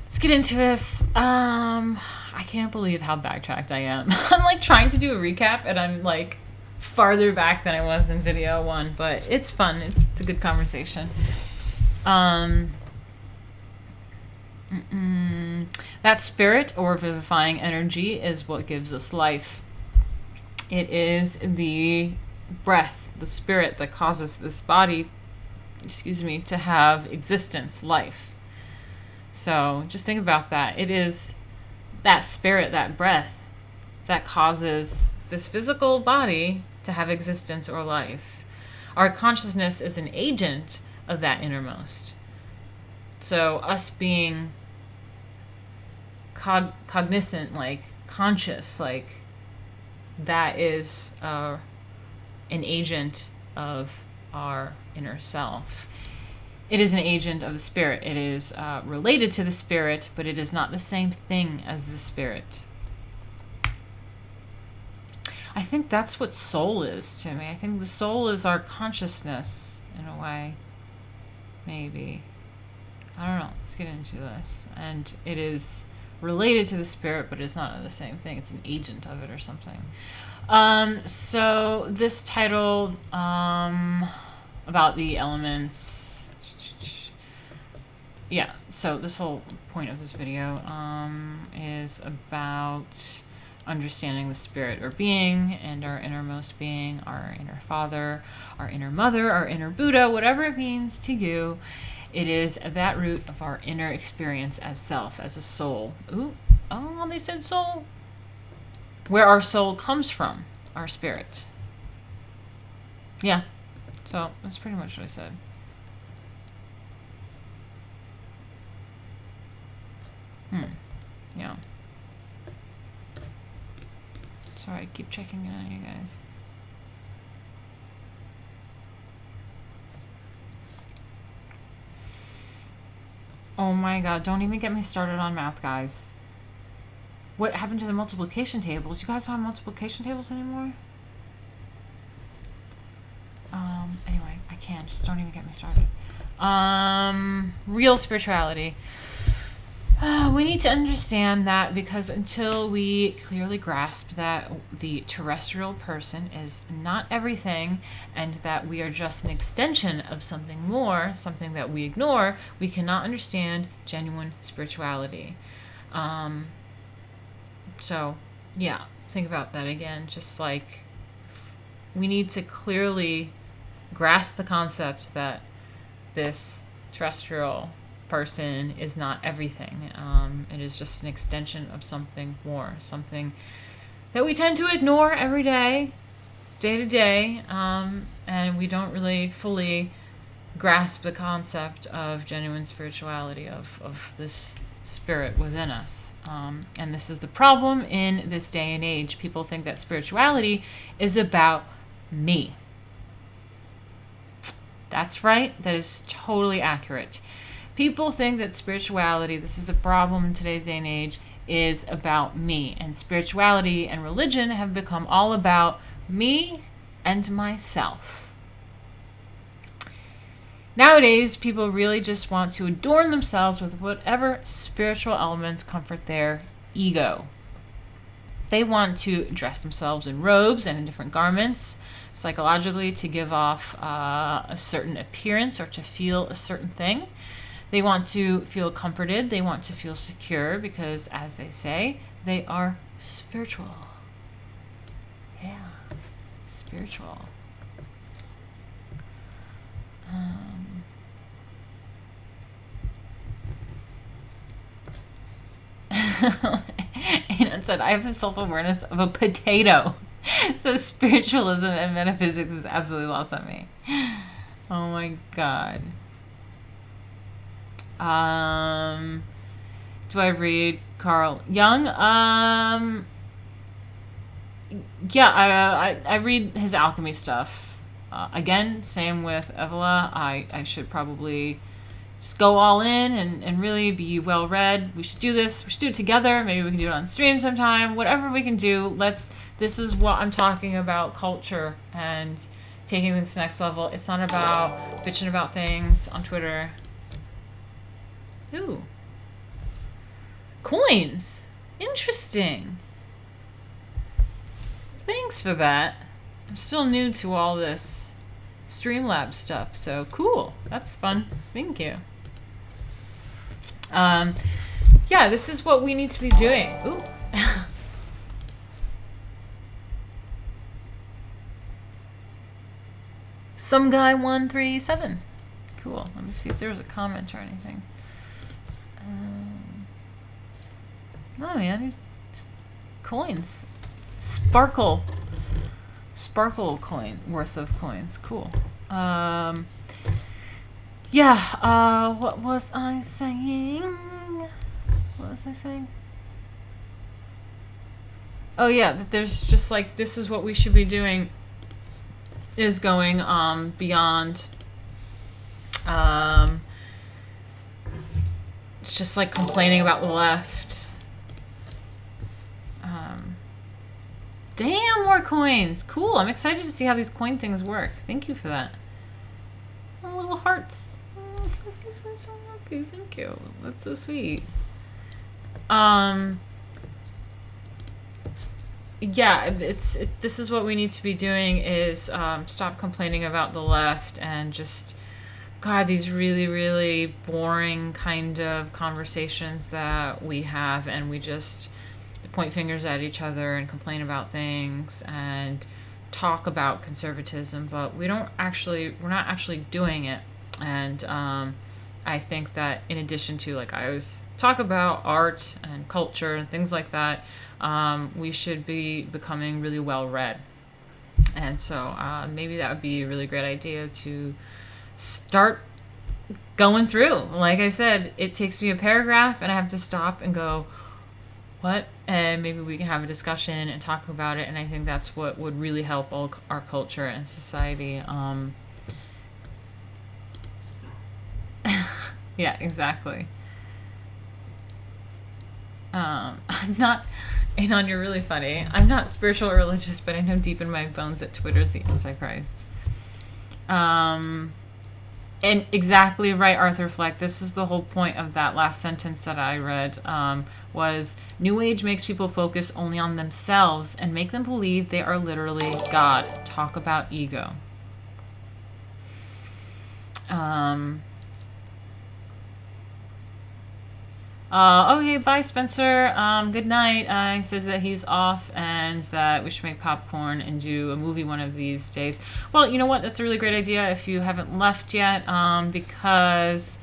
Let's get into this. I can't believe how backtracked I am. I'm like trying to do a recap, and I'm like farther back than I was in video one, but it's fun. It's a good conversation. That spirit or vivifying energy is what gives us life. It is the breath, the spirit that causes this body, to have existence, life. So just think about that. It is that spirit, that breath, that causes this physical body to have existence or life. Our consciousness is an agent of that innermost. So us being cognizant, like conscious, like that is an agent of our inner self. It is an agent of the spirit. It is related to the spirit, but it is not the same thing as the spirit. I think that's what soul is to me. I think the soul is our consciousness in a way. Maybe. I don't know. Let's get into this. And it is related to the spirit, but it's not the same thing. It's an agent of it or something. So this title about the elements. Yeah, so this whole point of this video is about understanding the spirit or being and our innermost being, our inner father, our inner mother, our inner Buddha, whatever it means to you. It is that root of our inner experience as self, as a soul. Ooh, oh, they said soul. Where our soul comes from, our spirit. Yeah, so that's pretty much what I said. Yeah. Sorry, I keep checking in on you guys. Oh my God, don't even get me started on math, guys. What happened to the multiplication tables? You guys don't have multiplication tables anymore? Anyway, I can't. Just don't even get me started. Real spirituality. We need to understand that, because until we clearly grasp that the terrestrial person is not everything and that we are just an extension of something more, something that we ignore, we cannot understand genuine spirituality. So, yeah, think about that again. Just like we need to clearly grasp the concept that this terrestrial person is not everything. It is just an extension of something more, something that we tend to ignore every day to day, and we don't really fully grasp the concept of genuine spirituality, of this spirit within us. And this is the problem in this day and age. People think that spirituality is about me. That's right. That is totally accurate. People think that spirituality, this is the problem in today's day and age, is about me. And spirituality and religion have become all about me and myself. Nowadays, people really just want to adorn themselves with whatever spiritual elements comfort their ego. They want to dress themselves in robes and in different garments, psychologically, to give off a certain appearance or to feel a certain thing. They want to feel comforted. They want to feel secure because, as they say, they are spiritual. Yeah, spiritual. Anon said, I have the self-awareness of a potato. So spiritualism and metaphysics is absolutely lost on me. Oh my God. Do I read Carl Jung? Yeah, I read his alchemy stuff. Again, same with Evola. I should probably just go all in and really be well read. We should do this. We should do it together. Maybe we can do it on stream sometime. Whatever we can do. This is what I'm talking about, culture and taking things to the next level. It's not about bitching about things on Twitter. Ooh. Coins. Interesting. Thanks for that. I'm still new to all this Streamlabs stuff, so cool. That's fun. Thank you. Yeah, this is what we need to be doing. Ooh. Some guy 137. Cool. Let me see if there's a comment or anything. Oh yeah, just coins. Sparkle coin worth of coins. Cool. Yeah, what was I saying? What was I saying? Oh yeah, that there's just like, this is what we should be doing, is going beyond it's just like complaining about the left. Damn, more coins. Cool. I'm excited to see how these coin things work. Thank you for that. Oh, little hearts. Oh, that makes me so happy. Thank you. That's so sweet. Yeah, this is what we need to be doing, is stop complaining about the left and just, God, these really, really boring kind of conversations that we have, and we just point fingers at each other and complain about things and talk about conservatism, but we're not actually doing it. And I think that in addition to, like, I always talk about art and culture and things like that, we should be becoming really well read. And so maybe that would be a really great idea to start going through. Like I said, it takes me a paragraph and I have to stop and go, what? And maybe we can have a discussion and talk about it. And I think that's what would really help all our culture and society. Yeah, exactly. I'm not, Anon, you're really funny. I'm not spiritual or religious, but I know deep in my bones that Twitter's the Antichrist. And exactly right, Arthur Fleck. This is the whole point of that last sentence that I read, was New Age makes people focus only on themselves and make them believe they are literally God. Talk about ego. Okay, bye, Spencer. Good night. He says that he's off and that we should make popcorn and do a movie one of these days. Well, you know what? That's a really great idea if you haven't left yet, because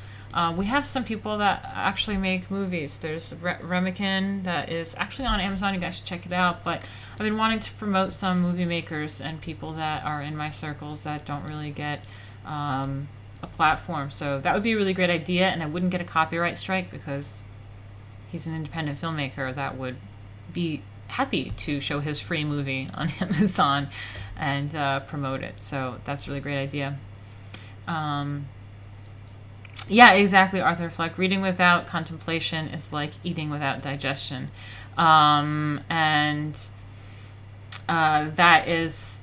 we have some people that actually make movies. There's Remican that is actually on Amazon. You guys should check it out. But I've been wanting to promote some movie makers and people that are in my circles that don't really get a platform. So that would be a really great idea, and I wouldn't get a copyright strike because he's an independent filmmaker that would be happy to show his free movie on Amazon and promote it. So that's a really great idea. Yeah, exactly, Arthur Fleck. Reading without contemplation is like eating without digestion. And that is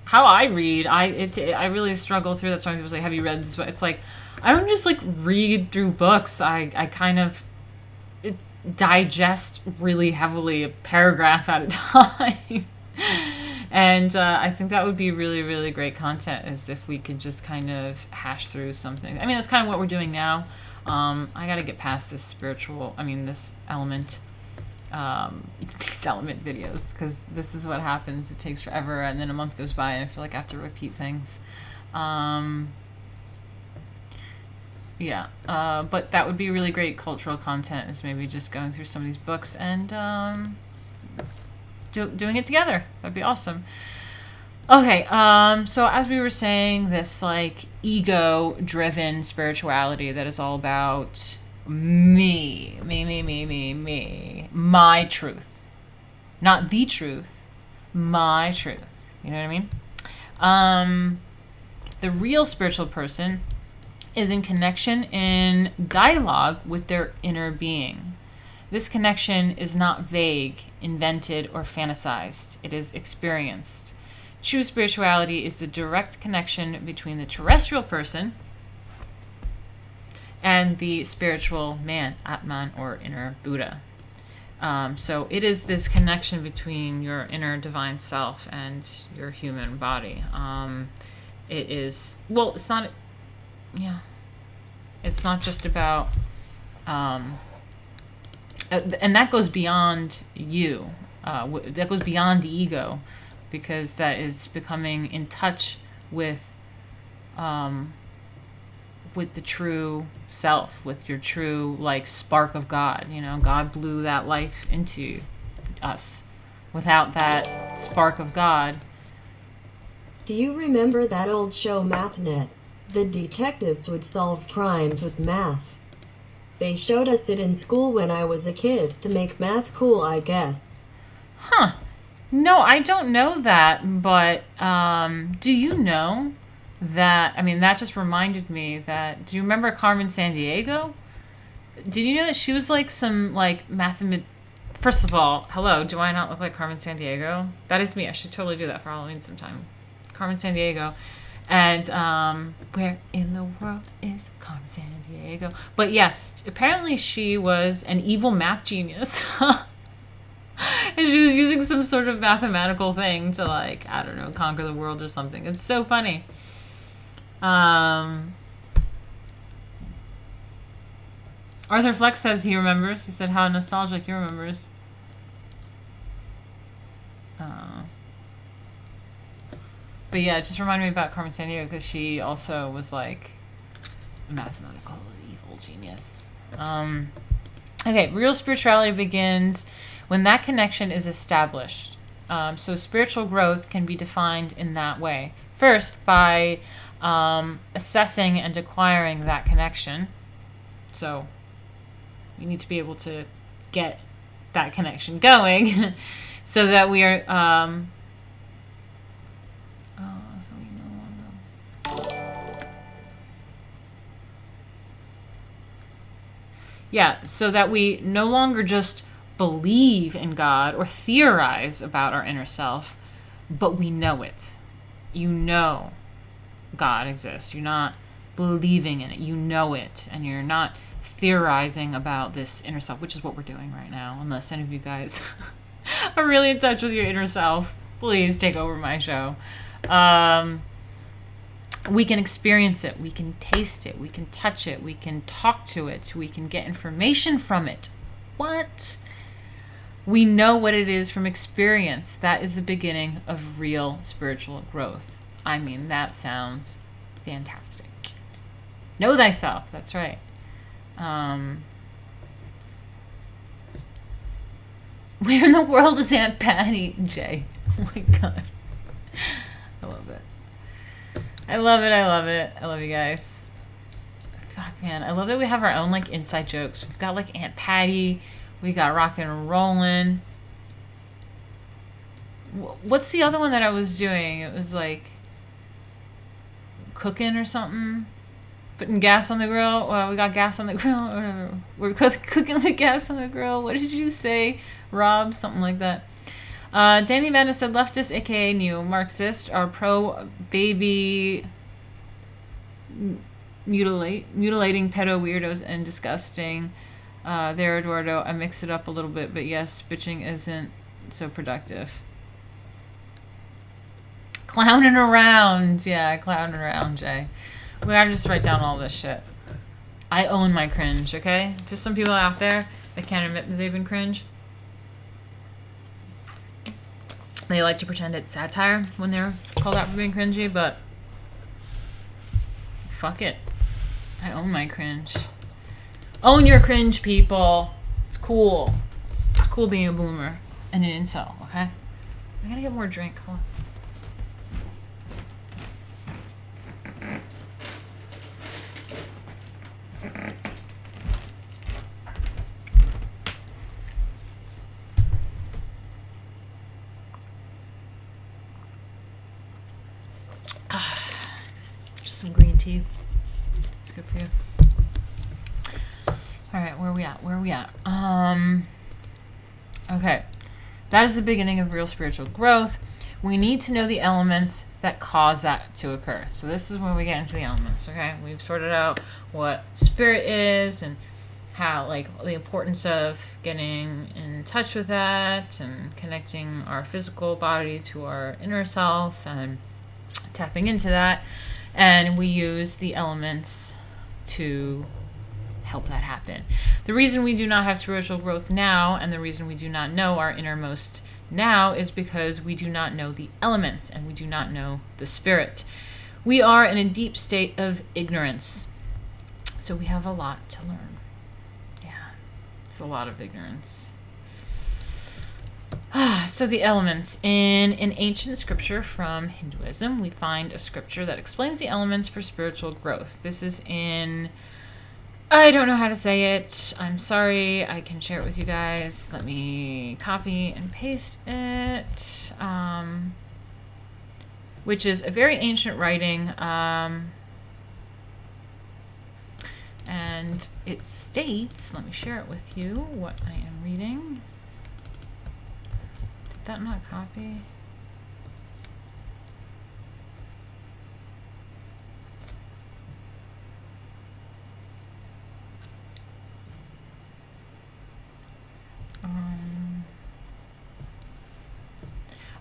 how I read. I really struggle through. That's why people say, have you read this book? It's like, I don't just like read through books. I kind of digest really heavily a paragraph at a time. And I think that would be really, really great content, is if we could just kind of hash through something. I mean, that's kind of what we're doing now. I got to get past this this element, these element videos, because this is what happens. It takes forever, and then a month goes by, and I feel like I have to repeat things. Yeah, but that would be really great cultural content, is maybe just going through some of these books and doing it together. That'd be awesome. Okay, so as we were saying, this like ego-driven spirituality that is all about me, my truth. Not the truth, my truth. You know what I mean? The real spiritual person is in connection, in dialogue with their inner being. This connection is not vague, invented, or fantasized. It is experienced. True spirituality is the direct connection between the terrestrial person and the spiritual man, Atman, or inner Buddha. So it is this connection between your inner divine self and your human body. It is, well, it's not, yeah. It's not just about, and that goes beyond you. That goes beyond the ego, because that is becoming in touch with the true self, with your true, like, spark of God. You know, God blew that life into us. Without that spark of God. Do you remember that old show MathNet? The detectives would solve crimes with math. They showed us it in school when I was a kid to make math cool, I guess. Huh. No, I don't know that, but do you know that, I mean, that just reminded me that, do you remember Carmen Sandiego? Did you know that she was like some, like, first of all, hello, do I not look like Carmen Sandiego? That is me. I should totally do that for Halloween sometime. Carmen Sandiego. And where in the world is Carmen Sandiego? But yeah, apparently she was an evil math genius. And she was using some sort of mathematical thing to, like, I don't know, conquer the world or something. It's so funny. Arthur Flex says he remembers. He said how nostalgic he remembers. But yeah, it just reminded me about Carmen Sandiego because she also was like a mathematical evil genius. Okay, real spirituality begins when that connection is established. So spiritual growth can be defined in that way. First, by assessing and acquiring that connection. So you need to be able to get that connection going so that we are... so that we no longer just believe in God or theorize about our inner self, but we know it. You know God exists. You're not believing in it. You know it. And you're not theorizing about this inner self, which is what we're doing right now. Unless any of you guys are really in touch with your inner self, please take over my show. We can experience it, we can taste it, we can touch it, we can talk to it, we can get information from it. What? We know what it is from experience. That is the beginning of real spiritual growth. I mean, that sounds fantastic. Know thyself, that's right. Where in the world is Aunt Patty? Jay. Oh my God. I love it. I love it. I love it. I love you guys. Fuck, man. I love that we have our own, like, inside jokes. We've got, like, Aunt Patty. We got Rockin' and Rollin'. What's the other one that I was doing? It was, like, cooking or something. Putting gas on the grill. Well, we got gas on the grill. Or whatever. We're cooking with gas on the grill. What did you say, Rob? Something like that. Danny Vanna said leftists, aka neo-Marxist, are pro-baby mutilating pedo weirdos and disgusting. There, Eduardo, I mix it up a little bit, but yes, bitching isn't so productive. Clowning around. Yeah, clowning around, Jay. We gotta just write down all this shit. I own my cringe, okay? There's some people out there that can't admit that they've been cringe. They like to pretend it's satire when they're called out for being cringy, but fuck it. I own my cringe. Own your cringe, people. It's cool. It's cool being a boomer and an incel, okay? I gotta get more drink. Hold on. Some green tea. It's good for you. Alright, where are we at? Where are we at? Okay. That is the beginning of real spiritual growth. We need to know the elements that cause that to occur. So this is when we get into the elements, okay? We've sorted out what spirit is and how, like, the importance of getting in touch with that and connecting our physical body to our inner self and tapping into that. And we use the elements to help that happen. The reason we do not have spiritual growth now, and the reason we do not know our innermost now, is because we do not know the elements and we do not know the spirit. We are in a deep state of ignorance. So we have a lot to learn. Yeah, it's a lot of ignorance. So the elements. In an ancient scripture from Hinduism, we find a scripture that explains the elements for spiritual growth. This is in... I don't know how to say it. I'm sorry. I can share it with you guys. Let me copy and paste it. Which is a very ancient writing. And it states, let me share it with you, what I am reading. Did that not copy?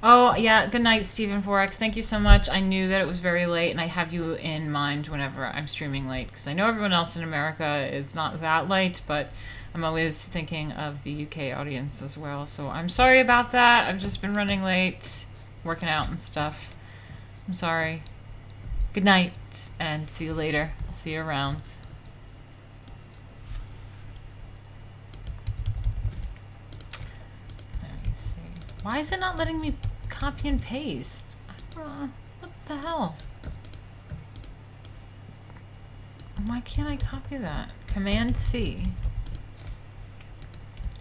Oh, yeah. Good night, Stephen Forex. Thank you so much. I knew that it was very late, and I have you in mind whenever I'm streaming late, because I know everyone else in America is not that late, but I'm always thinking of the UK audience as well. So I'm sorry about that. I've just been running late, working out and stuff. I'm sorry. Good night, and see you later. I'll see you around. Why is it not letting me copy and paste? I don't know. What the hell? Why can't I copy that? Command C.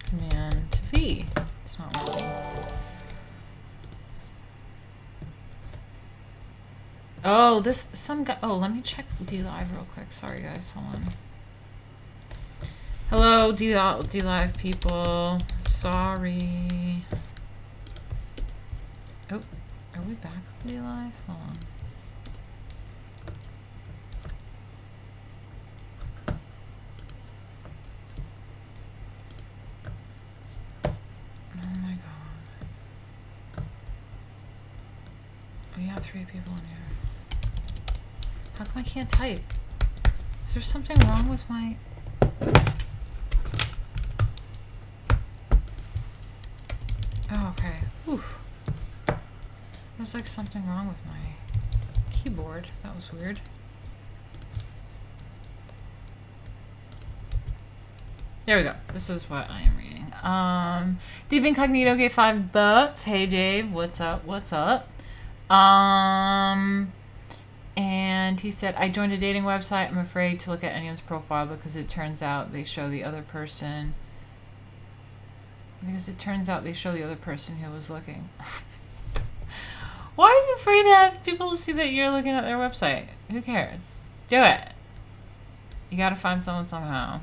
Command V. It's not working. Oh, this, some guy, oh, let me check D-Live real quick. Sorry guys, hold on. Hello, D-Live people. Sorry. Oh, are we back on D-Live? Hold on. Oh my god. We have 3 people in here. How come I can't type? Is there something wrong with my... Oh, okay. Whew. There's like something wrong with my keyboard. That was weird. There we go. This is what I am reading. Dave Incognito gave $5. Hey Dave, what's up? What's up? And he said, I joined a dating website. I'm afraid to look at anyone's profile because it turns out they show the other person. Because it turns out they show the other person who was looking. Why are you afraid to have people see that you're looking at their website? Who cares? Do it. You gotta find someone somehow.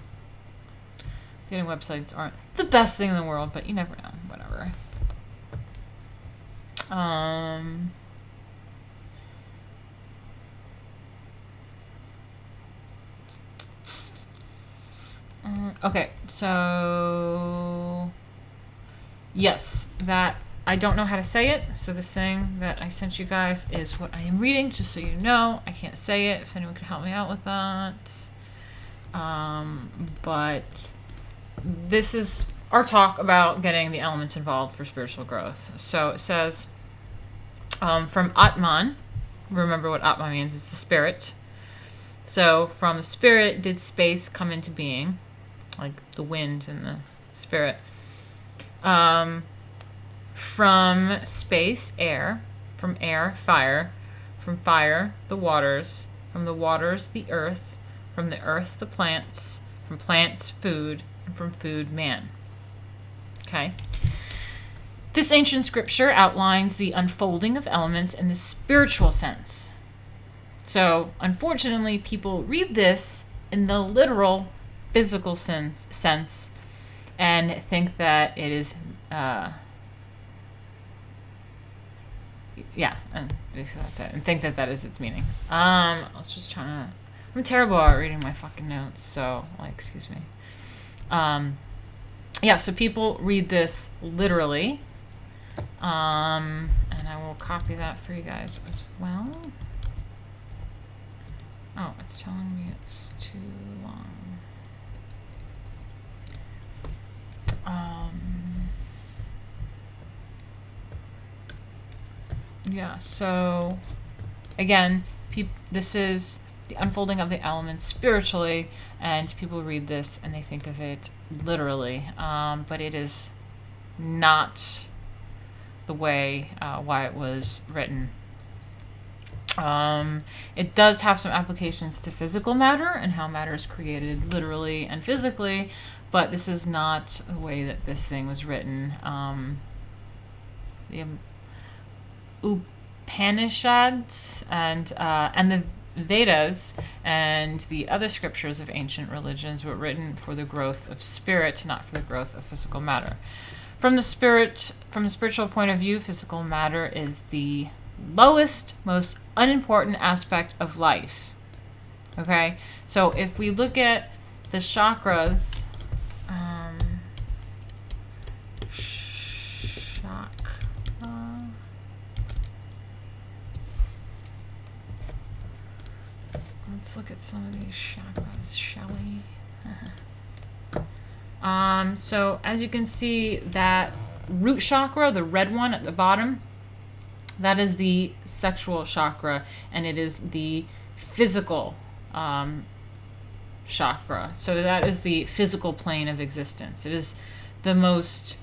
Dating websites aren't the best thing in the world, but you never know. Whatever. Okay, so... Yes, that... I don't know how to say it, so this thing that I sent you guys is what I am reading, just so you know. I can't say it, if anyone could help me out with that. But this is our talk about getting the elements involved for spiritual growth. So it says, from Atman, remember what Atman means, it's the spirit. So from the spirit did space come into being, like the wind and the spirit. From space, air. From air, fire. From fire, the waters. From the waters, the earth. From the earth, the plants. From plants, food. And from food, man. Okay. This ancient scripture outlines the unfolding of elements in the spiritual sense. So, unfortunately, people read this in the literal, physical sense and think that it is... Yeah, and basically that's it. And think that that is its meaning. I was just trying to. I'm terrible at reading my fucking notes, so like, excuse me. Yeah, so people read this literally. And I will copy that for you guys as well. Oh, it's telling me it's too long. Yeah, so again, this is the unfolding of the elements spiritually, and people read this and they think of it literally, but it is not the way why it was written. It does have some applications to physical matter and how matter is created literally and physically, but this is not the way that this thing was written. The Upanishads and the Vedas and the other scriptures of ancient religions were written for the growth of spirit, not for the growth of physical matter. From the spiritual point of view, physical matter is the lowest, most unimportant aspect of life. Okay, so if we look at the chakras, let's look at some of these chakras, shall we? So as you can see, that root chakra, the red one at the bottom, that is the sexual chakra, and it is the physical chakra. So that is the physical plane of existence. It is the most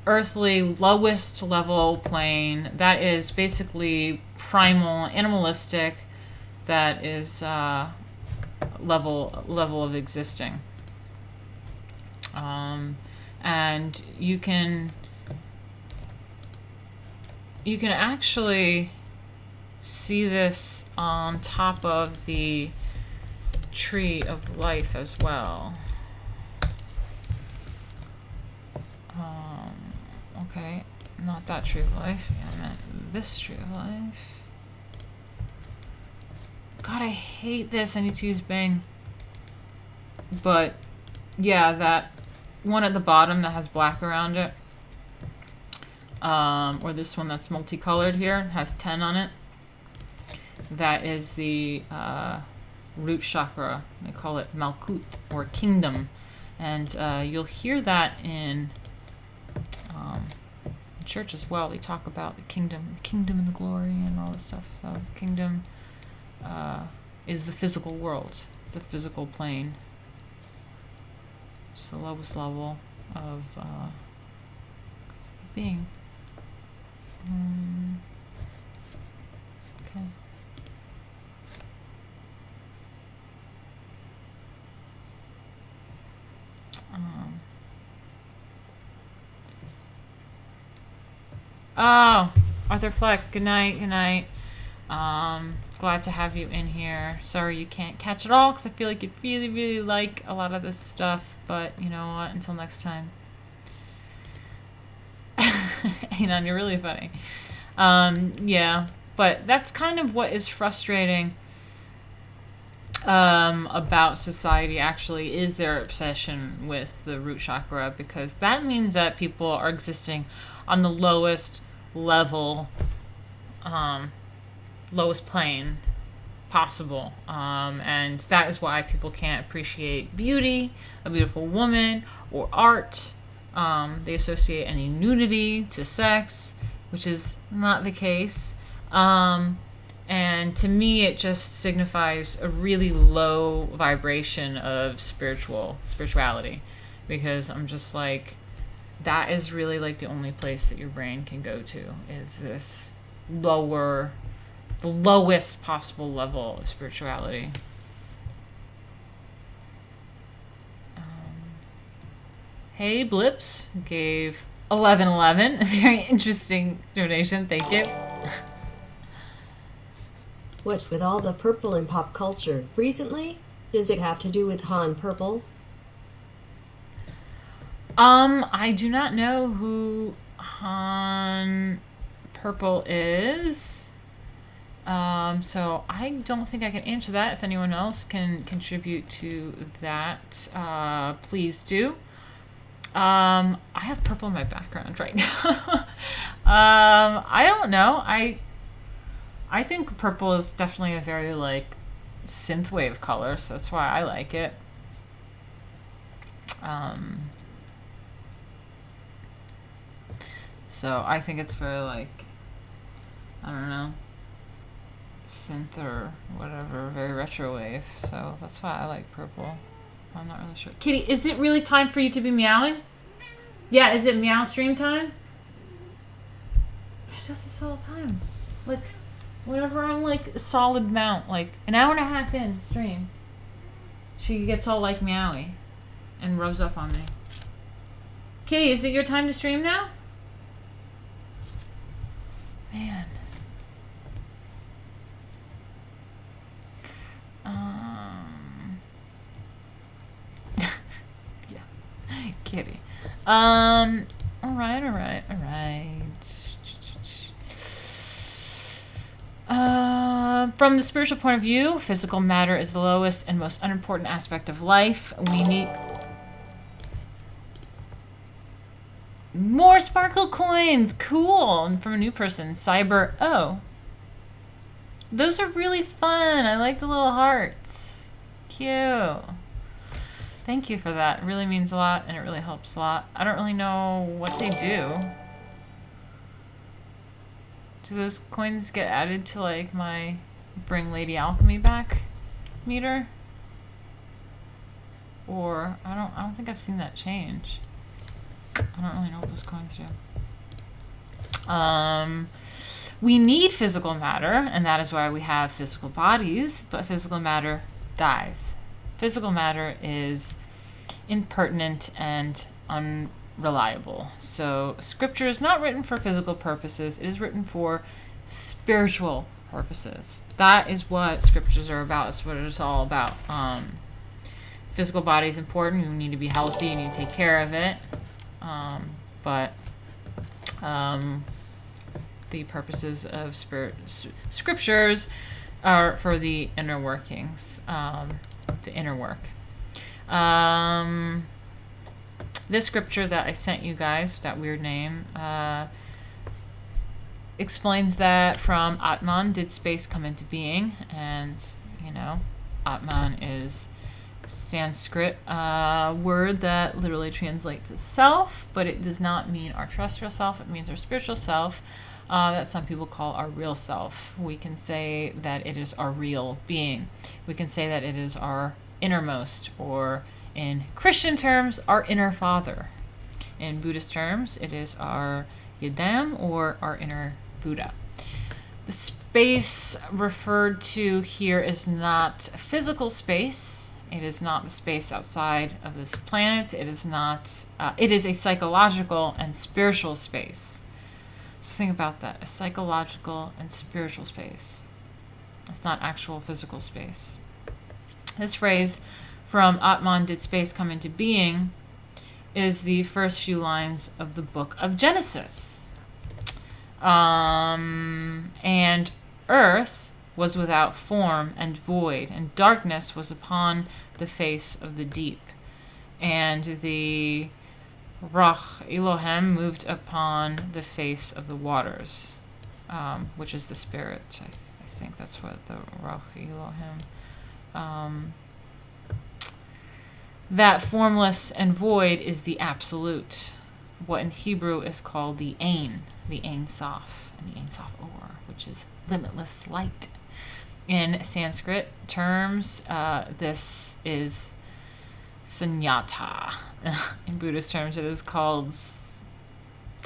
earthly, lowest level plane. That is basically primal, animalistic. That is level of existing. And you can actually see this on top of the tree of life as well. Okay, not that tree of life. Yeah, I meant this tree of life. God, I hate this. I need to use Bing. But yeah, that one at the bottom that has black around it, or this one that's multicolored here, has 10 on it. That is the root chakra. They call it Malkut, or kingdom. And you'll hear that in church as well. They talk about the kingdom and the glory and all this stuff. Kingdom is the physical world. It's the physical plane. It's the lowest level of being. Okay. Oh, Arthur Fleck, good night. Glad to have you in here. Sorry you can't catch it all, because I feel like you'd really, really like a lot of this stuff, but you know what, until next time. Anon, you're really funny. Yeah, but that's kind of what is frustrating about society, actually, is their obsession with the root chakra, because that means that people are existing on the lowest level, lowest plane possible, and that is why people can't appreciate beauty, a beautiful woman, or art. They associate any nudity to sex, which is not the case. And to me, it just signifies a really low vibration of spirituality, because I'm just like, that is really like the only place that your brain can go to, is this the lowest possible level of spirituality. Hey Blips gave 1111, a very interesting donation. Thank you. What's with all the purple in pop culture recently? Does it have to do with Han Purple? I do not know who Han purple is. So I don't think I can answer that. If anyone else can contribute to that, please do. I have purple in my background right now. I don't know. I think purple is definitely a very like synthwave color, so that's why I like it. So I think it's very like, I don't know, synth or whatever, very retro wave. So that's why I like purple. I'm not really sure. Kitty, is it really time for you to be meowing? Yeah, is it meow stream time? She does this all the time. Like, whenever I'm like a solid mount, like an hour and a half in stream, she gets all like meowy and rubs up on me. Kitty, is it your time to stream now? Man. Yeah. Kitty. Alright. From the spiritual point of view, physical matter is the lowest and most unimportant aspect of life. We need more sparkle coins. Cool. And from a new person, Cyber O. Those are really fun. I like the little hearts. Cute. Thank you for that. It really means a lot and it really helps a lot. I don't really know what they do. Do those coins get added to like my Bring Lady Alchemy back meter? Or I don't think I've seen that change. I don't really know what those coins do. We need physical matter, and that is why we have physical bodies, but physical matter dies. Physical matter is impertinent and unreliable. So scripture is not written for physical purposes. It is written for spiritual purposes. That is what scriptures are about. That's what it's all about. Physical body is important. You need to be healthy. You need to take care of it. But the purposes of scriptures are for the inner workings, the inner work. This scripture that I sent you guys, that weird name, explains that from Atman did space come into being, and you know, Atman is Sanskrit word that literally translates to self, but it does not mean our terrestrial self. It means our spiritual self, that some people call our real self. We can say that it is our real being. We can say that it is our innermost, or in Christian terms, our inner father. In Buddhist terms, it is our Yidam, or our inner Buddha. The space referred to here is not physical space. It is not the space outside of this planet. It is not. It is a psychological and spiritual space. So think about that: a psychological and spiritual space. It's not actual physical space. This phrase, "From Atman did space come into being," is the first few lines of the book of Genesis. And Earth was without form and void, and darkness was upon the face of the deep. And the Rach Elohim moved upon the face of the waters, which is the spirit. I think that's what the Rach Elohim. That formless and void is the absolute, what in Hebrew is called the Ein Sof, and the Ein Sof Or, which is limitless light. In Sanskrit terms, this is sunyata. In Buddhist terms, it is called,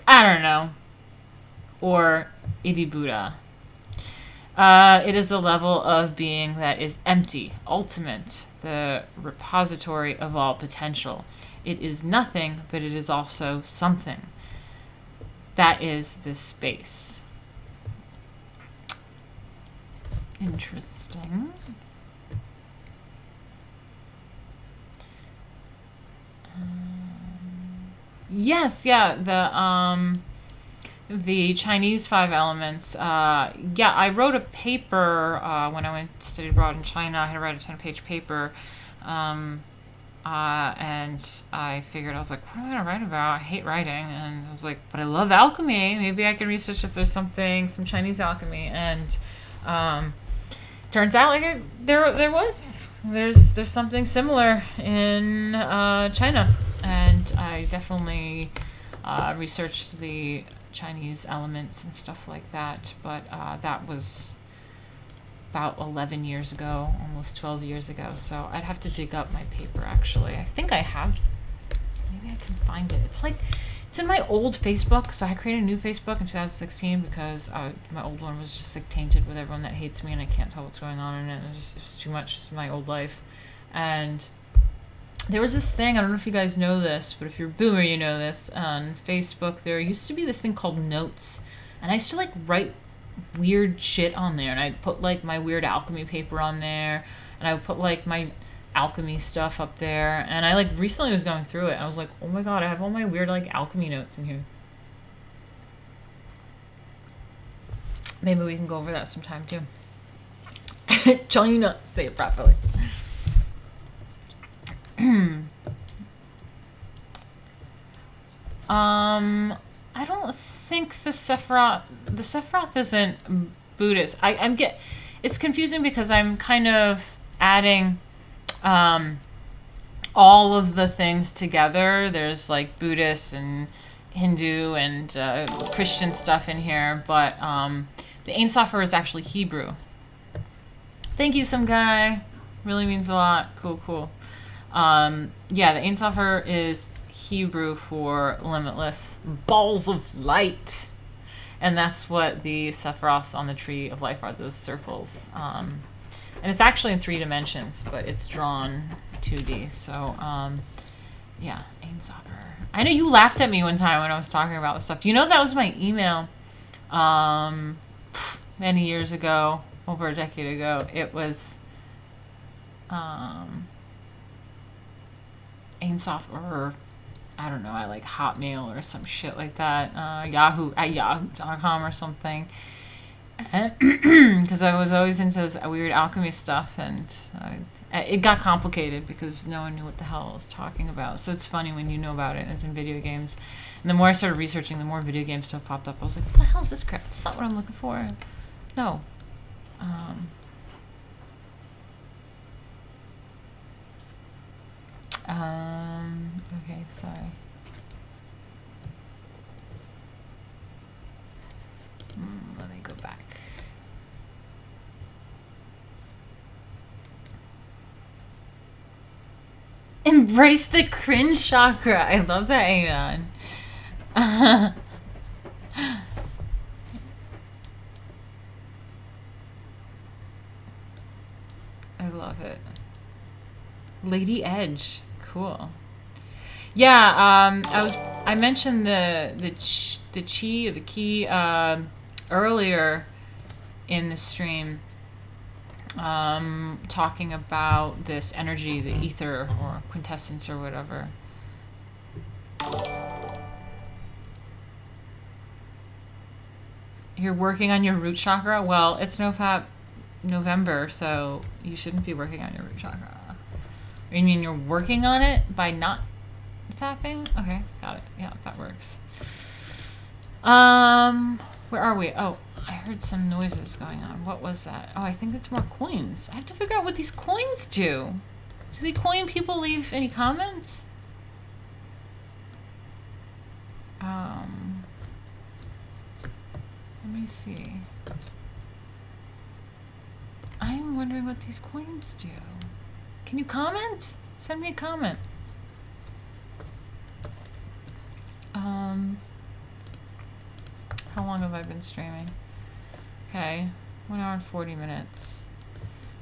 I don't know, or Iti-Buddha. It is a level of being that is empty, ultimate, the repository of all potential. It is nothing, but it is also something. That is this space. Interesting. Yes, yeah, the Chinese five elements. Yeah, I wrote a paper when I went to study abroad in China. I had to write a 10-page paper. And I figured, I was like, what am I going to write about? I hate writing. And I was like, but I love alchemy. Maybe I can research if there's some Chinese alchemy. And turns out like there's something similar in China. And I definitely researched the Chinese elements and stuff like that. But that was about 11 years ago, almost 12 years ago. So I'd have to dig up my paper, actually. I think I have. Maybe I can find it. It's in my old Facebook. So I created a new Facebook in 2016 because my old one was just like tainted with everyone that hates me and I can't tell what's going on in it. It was too much. It's my old life. And there was this thing, I don't know if you guys know this, but if you're a boomer, you know this. On Facebook, there used to be this thing called Notes. And I used to like write weird shit on there, and I'd put like my weird alchemy paper on there, and I would put like my alchemy stuff up there. And I like recently was going through it, and I was like, oh my god, I have all my weird like alchemy notes in here. Maybe we can go over that sometime too. China, say it properly. I don't think the Sephiroth isn't Buddhist. It's confusing because I'm kind of adding all of the things together. There's like Buddhist and Hindu and Christian stuff in here, but the Ein Sofer is actually Hebrew. Thank you, some guy. Really means a lot. Cool. Yeah, the Ein Sofer is Hebrew for limitless balls of light, and that's what the Sephiroths on the tree of life are, those circles. And it's actually in 3 dimensions, but it's drawn 2D. So yeah, Ein Sofer. I know you laughed at me one time when I was talking about this stuff. You know, that was my email many years ago, over a decade ago. It was Ein Sofer, or I don't know, I like Hotmail or some shit like that, yahoo.com or something, because I was always into this weird alchemy stuff, and it got complicated because no one knew what the hell I was talking about. So it's funny when you know about it and it's in video games. And the more I started researching, the more video game stuff popped up. I was like, what the hell is this crap? That's not what I'm looking for. No. Okay, sorry. Let me go back. Embrace the cringe chakra. I love that, Anon. I love it. Lady Edge. Cool. Yeah, I mentioned the key earlier in the stream, talking about this energy, the ether or quintessence or whatever. You're working on your root chakra? Well, it's NoFap November, so you shouldn't be working on your root chakra. You mean you're working on it by not fapping? Okay, got it. Yeah, that works. Where are we? Oh, I heard some noises going on. What was that? Oh, I think it's more coins. I have to figure out what these coins do. Do the coin people leave any comments? Let me see. I'm wondering what these coins do. Can you comment? Send me a comment. How long have I been streaming? Okay, 1 hour and 40 minutes.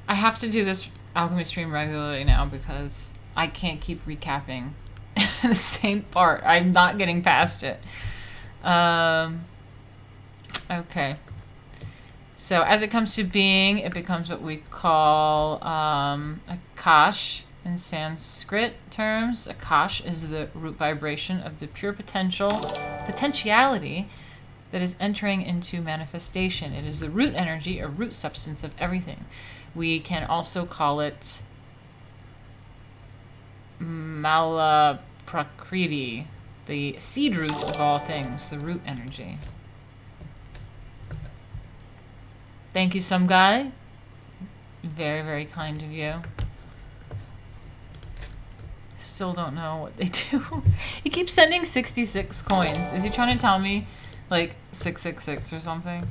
I have to do this alchemy stream regularly now because I can't keep recapping the same part. I'm not getting past it. Okay. So as it comes to being, it becomes what we call Akash in Sanskrit terms. Akash is the root vibration of the pure potentiality that is entering into manifestation. It is the root energy or root substance of everything. We can also call it Malaprakriti, the seed root of all things, the root energy. Thank you, some guy. Very, very kind of you. Still don't know what they do. He keeps sending 66 coins. Is he trying to tell me, like, 666 or something?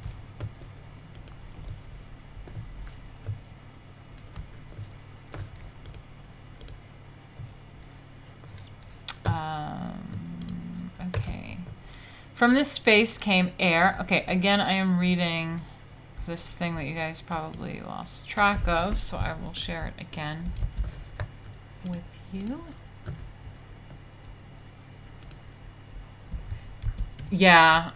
Okay. From this space came air. Okay, again, I am reading this thing that you guys probably lost track of, so I will share it again with you. Yeah,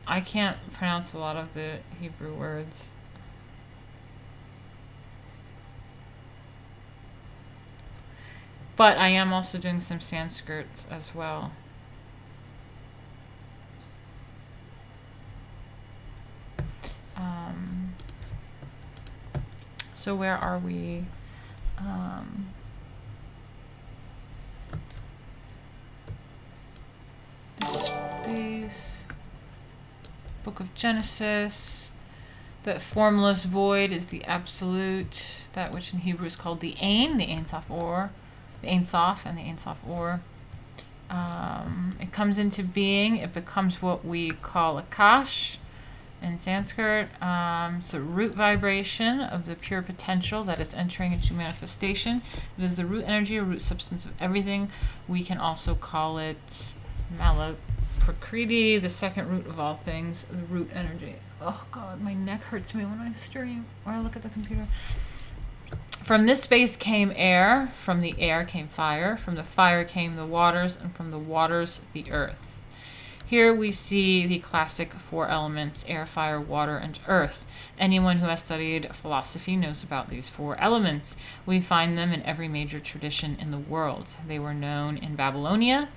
I can't pronounce a lot of the Hebrew words. But I am also doing some Sanskrit as well. So where are we? The space. Book of Genesis. The formless void is the absolute. That which in Hebrew is called the Ein Sof Or. The Ein Sof and the Ein Sof Or. It comes into being. It becomes what we call Akash in Sanskrit. So root vibration of the pure potential that is entering into manifestation. It is the root energy or root substance of everything. We can also call it Malaprakriti, the second root of all things, the root energy. Oh God, my neck hurts me when I stream or I look at the computer. From this space came air, from the air came fire, from the fire came the waters, and from the waters the earth. Here we see the classic four elements, air, fire, water, and earth. Anyone who has studied philosophy knows about these four elements. We find them in every major tradition in the world. They were known in Babylonia,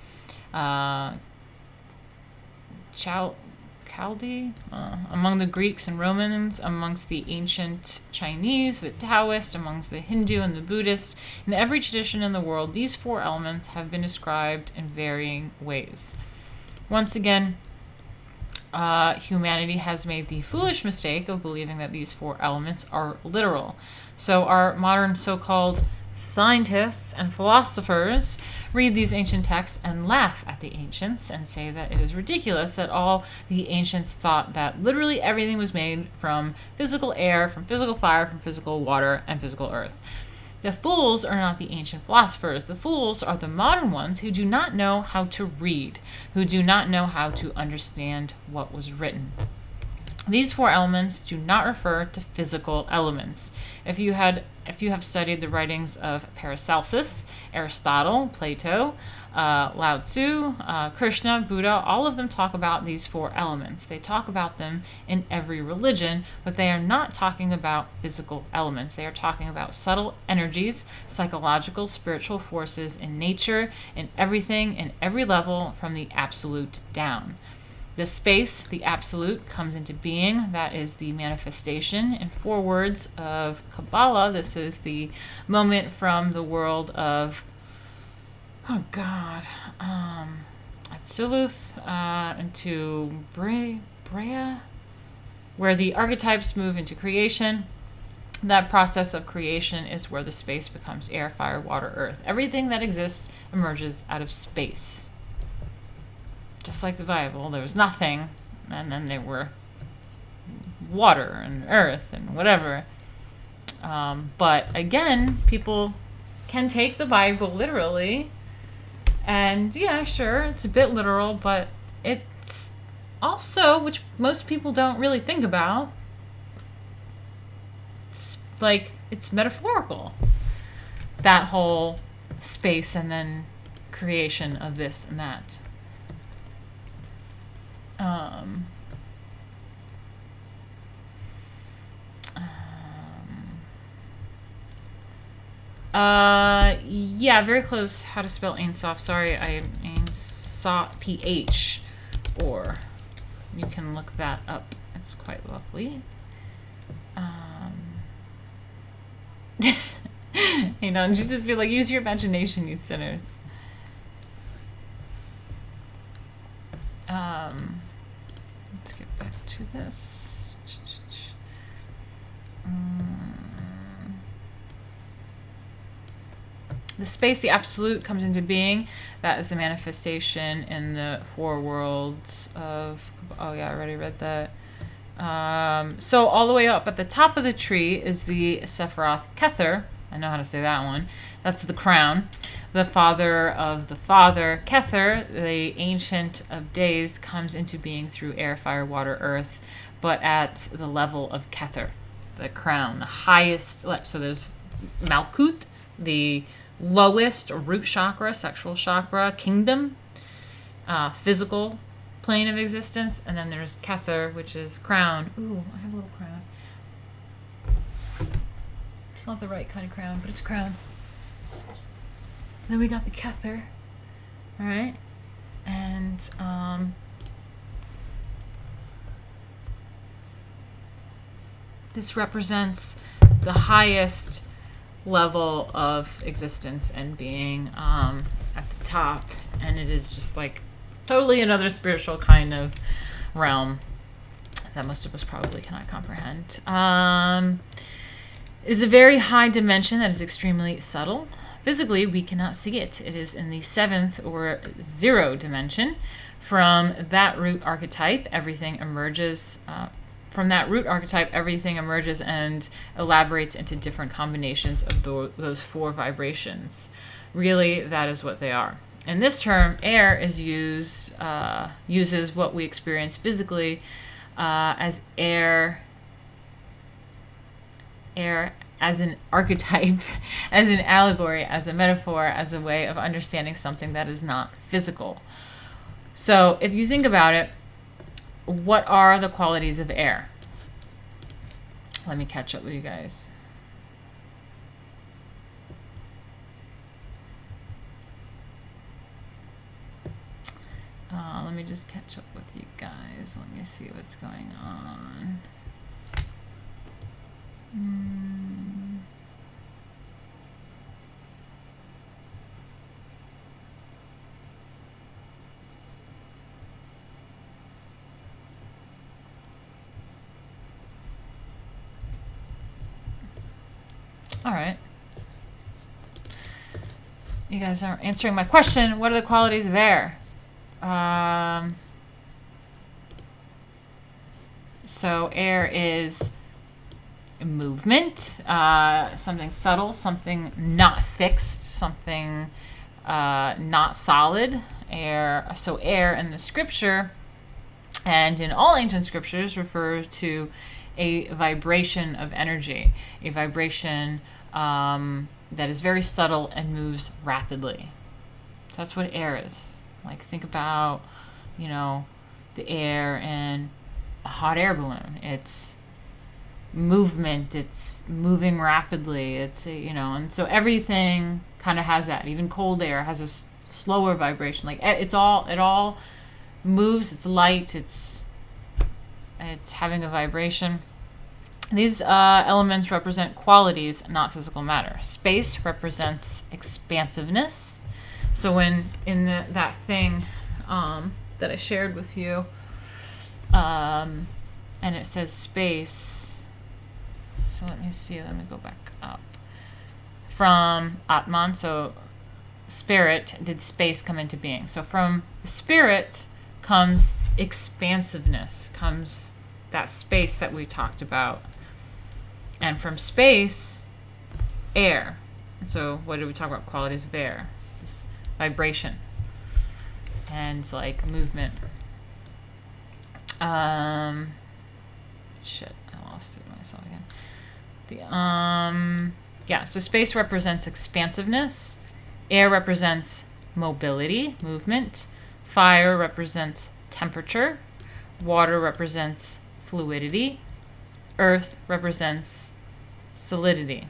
Chaldee, among the Greeks and Romans, amongst the ancient Chinese, the Taoist, amongst the Hindu and the Buddhist. In every tradition in the world, these four elements have been described in varying ways. Once again, humanity has made the foolish mistake of believing that these four elements are literal. So our modern so-called scientists and philosophers read these ancient texts and laugh at the ancients and say that it is ridiculous that all the ancients thought that literally everything was made from physical air, from physical fire, from physical water, and physical earth. The fools are not the ancient philosophers. The fools are the modern ones who do not know how to read, who do not know how to understand what was written. These four elements do not refer to physical elements. If you have studied the writings of Paracelsus, Aristotle, Plato, Lao Tzu, Krishna, Buddha, all of them talk about these four elements. They talk about them in every religion, but they are not talking about physical elements. They are talking about subtle energies, psychological, spiritual forces in nature, in everything, in every level, from the absolute down. The space, the absolute, comes into being. That is the manifestation. In 4 words of Kabbalah, this is the moment from the world of, Atziluth into Brea, where the archetypes move into creation. That process of creation is where the space becomes air, fire, water, earth. Everything that exists emerges out of space. Just like the Bible, there was nothing, and then there were water and earth and whatever. But again, people can take the Bible literally, and yeah, sure, it's a bit literal, but it's also, which most people don't really think about, it's metaphorical. That whole space and then creation of this and that. Yeah, very close. How to spell Ein Sof. Sorry, I Ein Sof PH or You can look that up. It's quite lovely. You know, and Jesus be like, use your imagination, you sinners. Let's get back to this. The space, the absolute, comes into being. That is the manifestation in the four worlds of... Oh yeah, I already read that. So all the way up at the top of the tree is the Sephiroth Kether. I know how to say that one. That's the crown. The father of the father, Kether, the ancient of days, comes into being through air, fire, water, earth, but at the level of Kether, the crown, the highest. So there's Malkut, the lowest root chakra, sexual chakra, kingdom, physical plane of existence, and then there's Kether, which is crown. Ooh, I have a little crown. It's not the right kind of crown, but it's a crown. Then we got the Kether, all right, and this represents the highest level of existence and being at the top, and it is just like totally another spiritual kind of realm that most of us probably cannot comprehend. It is a very high dimension that is extremely subtle. Physically, we cannot see it. It is in the 7th or 0 dimension. From that root archetype, everything emerges. And elaborates into different combinations of those 4 vibrations. Really, that is what they are. In this term, air is uses what we experience physically as air as an archetype, as an allegory, as a metaphor, as a way of understanding something that is not physical. So if you think about it, what are the qualities of air? Let me catch up with you guys. Let me just catch up with you guys. Let me see what's going on. All right. You guys aren't answering my question. What are the qualities of air? So air is movement, something subtle, something not fixed, something not solid. Air. So air in the scripture and in all ancient scriptures refer to a vibration of energy, a vibration that is very subtle and moves rapidly. So that's what air is. Like, think about, the air in a hot air balloon. It's movement, it's moving rapidly, it's, and so everything kind of has that. Even cold air has a slower vibration. Like, it all moves, it's light, it's having a vibration. These elements represent qualities, not physical matter. Space represents expansiveness. So when in that thing that I shared with you, and it says space. So let me see. Let me go back up. From Atman, so spirit, did space come into being. So from spirit comes expansiveness, comes that space that we talked about. And from space, air. And so what did we talk about? Qualities of air. This vibration and like movement. Shit, I lost it myself again. So space represents expansiveness. Air represents mobility, movement. Fire represents temperature. Water represents fluidity. Earth represents solidity.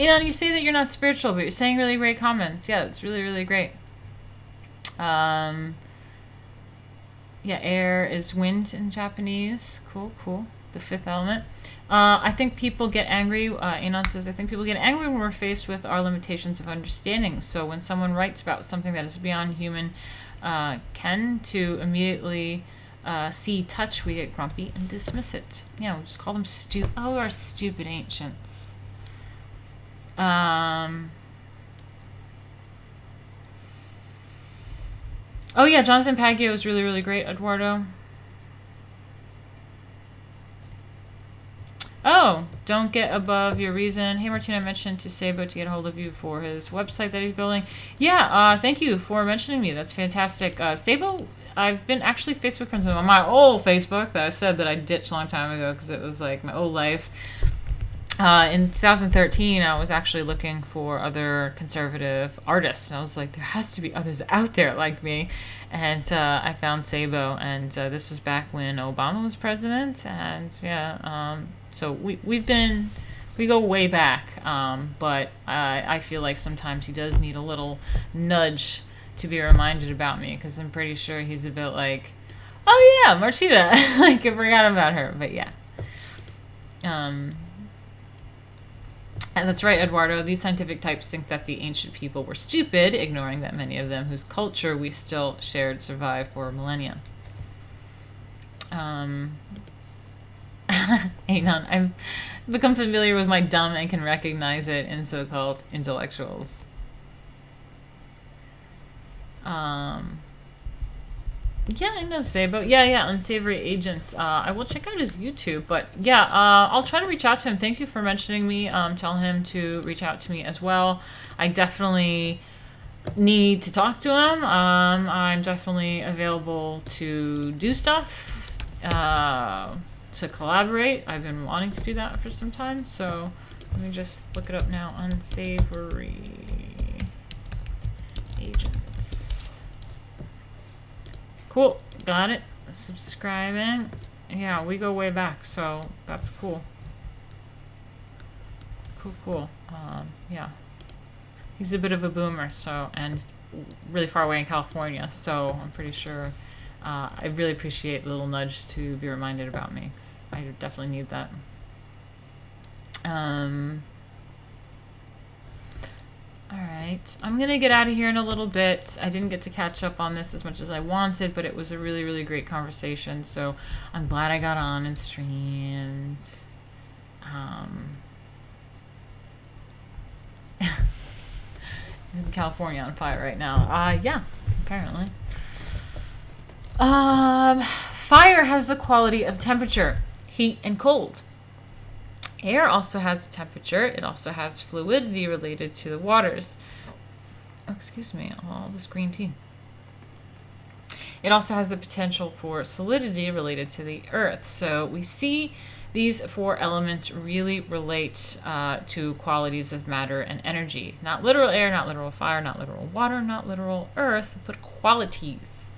You say that you're not spiritual, but you're saying really great comments. Yeah, it's really, really great. Yeah, air is wind in Japanese. Cool, cool. The fifth element. I think people get angry. Anon says, I think people get angry when we're faced with our limitations of understanding. So when someone writes about something that is beyond human ken to immediately see, touch, we get grumpy and dismiss it. Yeah, we'll just call them stupid. Oh, our stupid ancients. Oh yeah, Jonathan Paggio is really, really great, Eduardo. Oh, don't get above your reason. Hey, Martina, I mentioned to Sabo to get a hold of you for his website that he's building. Yeah, thank you for mentioning me. That's fantastic. Sabo, I've been actually Facebook friends with him on my old Facebook that I said that I ditched a long time ago because it was like my old life. In 2013, I was actually looking for other conservative artists, and I was like, there has to be others out there like me. And I found Sabo, and this was back when Obama was president, and yeah, so we go way back, but I feel like sometimes he does need a little nudge to be reminded about me, because I'm pretty sure he's a bit like, oh yeah, Martina, like I forgot about her, but yeah. And that's right, Eduardo. These scientific types think that the ancient people were stupid, ignoring that many of them whose culture we still shared survived for millennia. Anon, I've become familiar with my dumb and can recognize it in so-called intellectuals. Yeah, I know Sabo. Yeah, Unsavory Agents. I will check out his YouTube, but yeah, I'll try to reach out to him. Thank you for mentioning me. Tell him to reach out to me as well. I definitely need to talk to him. I'm definitely available to do stuff, to collaborate. I've been wanting to do that for some time, so let me just look it up now. Unsavory Agents. Cool, got it. Subscribing. Yeah, we go way back, so that's cool. Cool. Yeah. He's a bit of a boomer, so, and really far away in California, so I'm pretty sure I really appreciate the little nudge to be reminded about me, because I definitely need that. Alright, I'm going to get out of here in a little bit. I didn't get to catch up on this as much as I wanted, but it was a really, really great conversation, so I'm glad I got on and streamed. He's in California on fire right now. Yeah, apparently. Fire has the quality of temperature, heat, and cold. Air also has temperature. It also has fluidity related to the waters. Oh, excuse me, all this green tea. It also has the potential for solidity related to the earth. So we see these four elements really relate to qualities of matter and energy. Not literal air, not literal fire, not literal water, not literal earth, but qualities.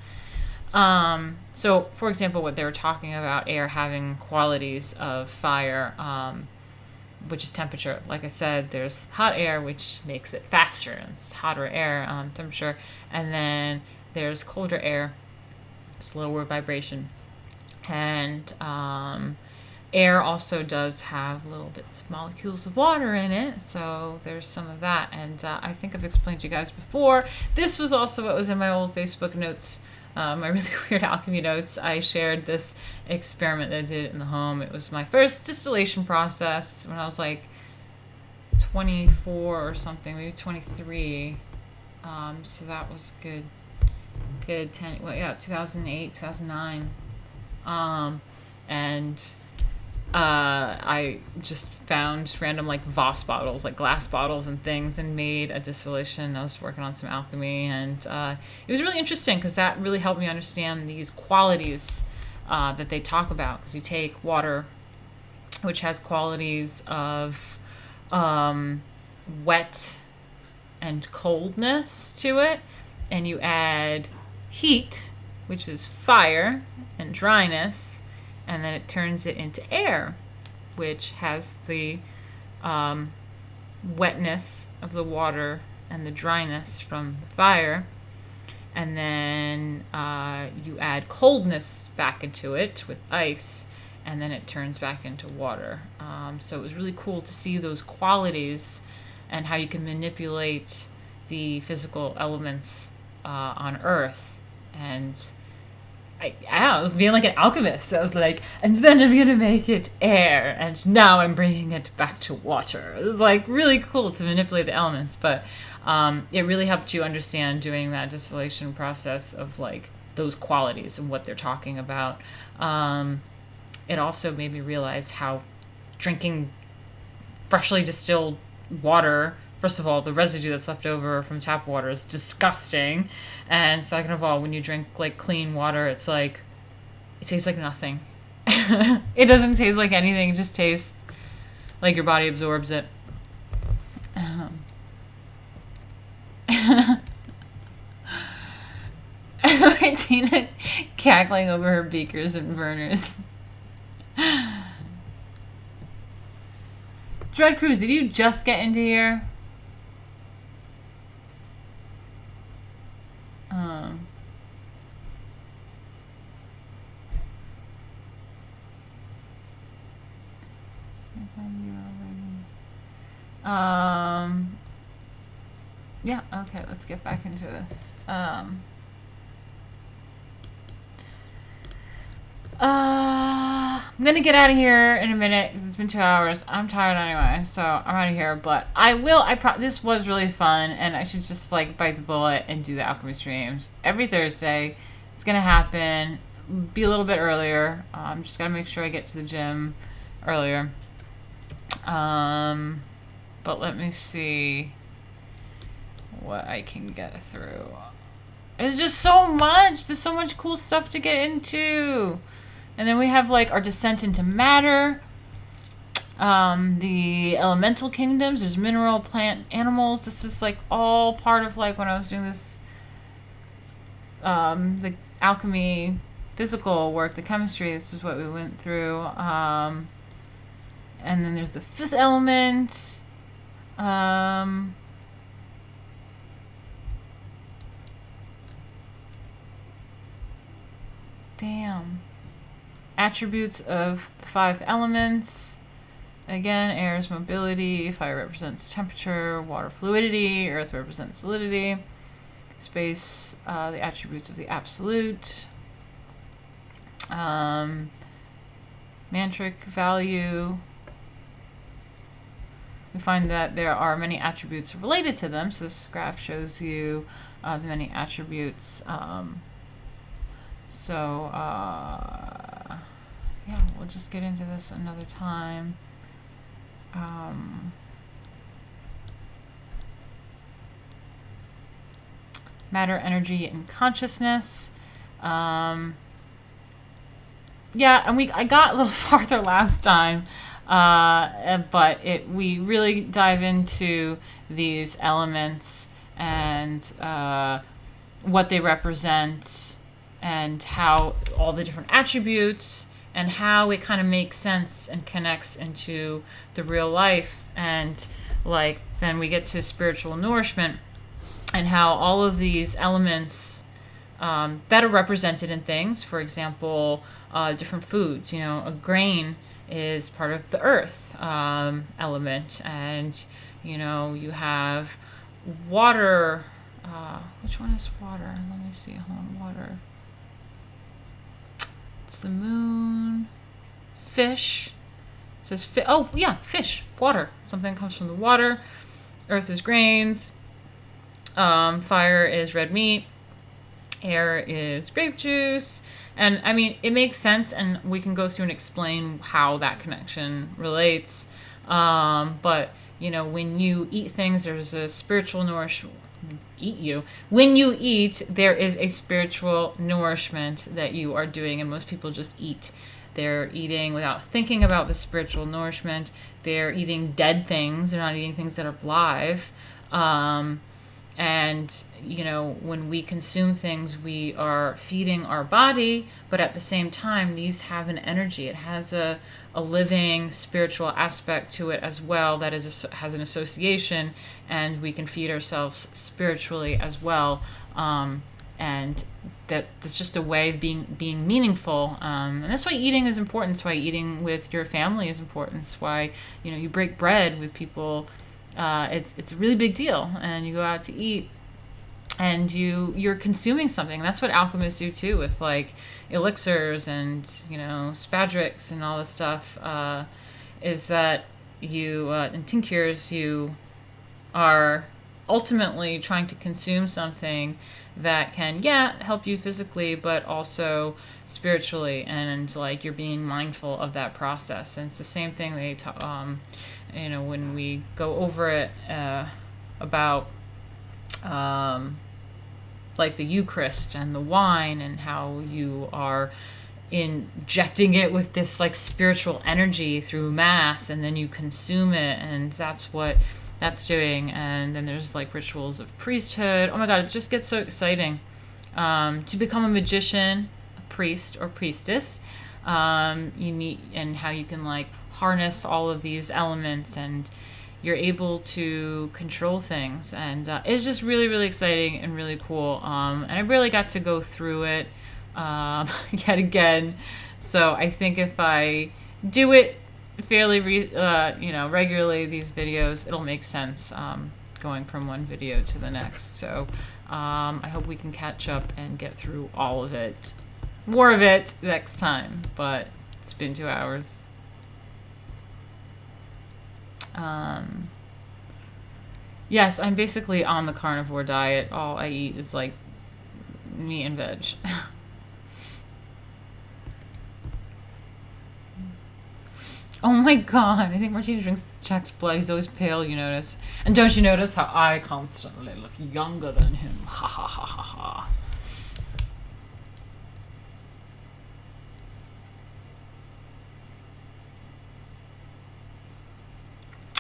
So, for example, what they were talking about air having qualities of fire, which is temperature. Like I said, there's hot air, which makes it faster, and it's hotter air, temperature. And then there's colder air, it's lower vibration. And air also does have little bits of molecules of water in it, so there's some of that. And I think I've explained to you guys before, this was also what was in my old Facebook notes, my really weird alchemy notes. I shared this experiment that I did in the home. It was my first distillation process when I was like 24 or something, maybe 23. So that was good 2008, 2009. And I just found random like Voss bottles, like glass bottles and things, and made a distillation. I was working on some alchemy, and it was really interesting because that really helped me understand these qualities that they talk about. Because you take water, which has qualities of wet and coldness to it, and you add heat, which is fire, and dryness, and then it turns it into air, which has the wetness of the water and the dryness from the fire. And then you add coldness back into it with ice, and then it turns back into water. So it was really cool to see those qualities and how you can manipulate the physical elements on Earth. And I was being like an alchemist. I was like, and then I'm going to make it air, and now I'm bringing it back to water. It was like really cool to manipulate the elements, but it really helped you understand doing that distillation process of like those qualities and what they're talking about. It also made me realize how drinking freshly distilled water, first of all, the residue that's left over from tap water is disgusting. And second of all, when you drink like clean water, it's like, it tastes like nothing. It doesn't taste like anything. It just tastes like your body absorbs it. Martina cackling over her beakers and burners. Dread Cruz, did you just get into here? Yeah, okay, let's get back into this. I'm gonna get out of here in a minute because it's been 2 hours. I'm tired anyway, so I'm out of here. But this was really fun, and I should just like bite the bullet and do the alchemy streams every Thursday. It's gonna happen. Be a little bit earlier. Just gotta make sure I get to the gym earlier. But let me see what I can get through. There's just so much. There's so much cool stuff to get into. And then we have like our descent into matter, the elemental kingdoms. There's mineral, plant, animals. This is like all part of like when I was doing this, the alchemy physical work, the chemistry. This is what we went through. And then there's the fifth element. Damn. Attributes of the 5 elements. Again, air is mobility, fire represents temperature, water fluidity, earth represents solidity, space, the attributes of the absolute, mantric value. We find that there are many attributes related to them, so this graph shows you the many attributes. Yeah, we'll just get into this another time. Matter, energy, and consciousness. Yeah, and I got a little farther last time, but we really dive into these elements and what they represent, and how all the different attributes and how it kind of makes sense and connects into the real life. And like then we get to spiritual nourishment and how all of these elements that are represented in things, for example, different foods, a grain is part of the earth element, and you have water. Which one is water? Let me see. Hold on, water. It's the moon. Fish. It says oh yeah, fish. Water. Something comes from the water. Earth is grains. Fire is red meat. Air is grape juice. And I mean, it makes sense, and we can go through and explain how that connection relates. But when you eat things, there's a spiritual nourishment. When you eat, there is a spiritual nourishment that you are doing, and most people just eat. They're eating without thinking about the spiritual nourishment. They're eating dead things. They're not eating things that are live. And, you know, when we consume things, we are feeding our body, but at the same time, these have an energy. It has a living spiritual aspect to it as well that has an association, and we can feed ourselves spiritually as well. And that's just a way of being meaningful. And that's why eating is important. That's why eating with your family is important. That's why, you know, you break bread with people. It's a really big deal, and you go out to eat, and you're consuming something. That's what alchemists do too, with like elixirs and, you know, spadrix and all this stuff. Is that you in tinctures, you are ultimately trying to consume something that can, help you physically, but also spiritually, and like you're being mindful of that process. And it's the same thing they talk, you know, when we go over it about like the Eucharist and the wine, and how you are injecting it with this like spiritual energy through mass, and then you consume it, and that's what that's doing. And then there's like rituals of priesthood. Oh my god, it just gets so exciting. To become a magician, a priest or priestess, you need, and how you can like harness all of these elements, and you're able to control things. And it's just really, really exciting and really cool. And I really got to go through it yet again. So I think if I do it fairly regularly, these videos, it'll make sense going from one video to the next. So I hope we can catch up and get through all of it, more of it next time. But it's been 2 hours. Yes, I'm basically on the carnivore diet. All I eat is like meat and veg. Oh my god, I think Martina drinks Jack's blood. He's always pale, you notice. And don't you notice how I constantly look younger than him? Ha ha ha ha ha.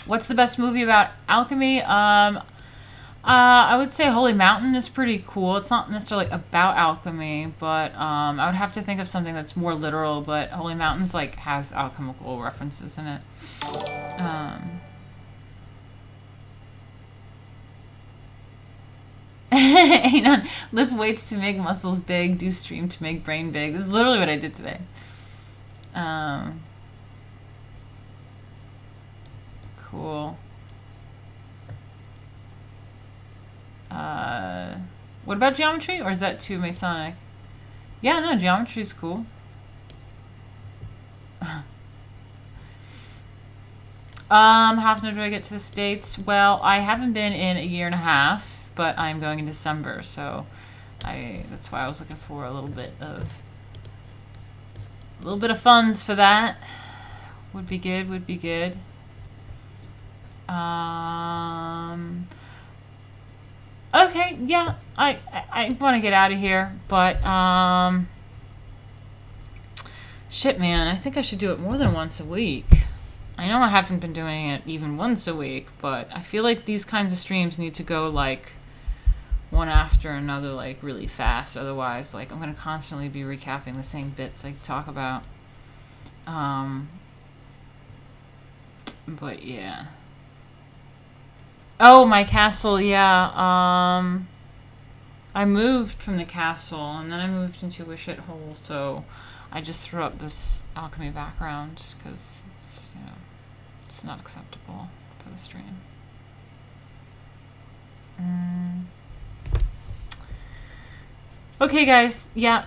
What's the best movie about alchemy? I would say Holy Mountain is pretty cool. It's not necessarily about alchemy, but I would have to think of something that's more literal. But Holy Mountain's like has alchemical references in it. Anon, lift weights to make muscles big, do stream to make brain big. This is literally what I did today. Cool. What about geometry? Or is that too Masonic? Yeah, no, geometry is cool. How often do I get to the States? Well, I haven't been in a year and a half, but I'm going in December, so that's why I was looking for a little bit of funds for that. Would be good, would be good. Okay, yeah, I want to get out of here, but shit, man, I think I should do it more than once a week. I know I haven't been doing it even once a week, but I feel like these kinds of streams need to go like one after another, like really fast. Otherwise, like I'm gonna constantly be recapping the same bits I talk about. But yeah. Oh, my castle, yeah. I moved from the castle, and then I moved into a shithole, so I just threw up this alchemy background, because it's, you know, it's not acceptable for the stream. Okay, guys, yeah,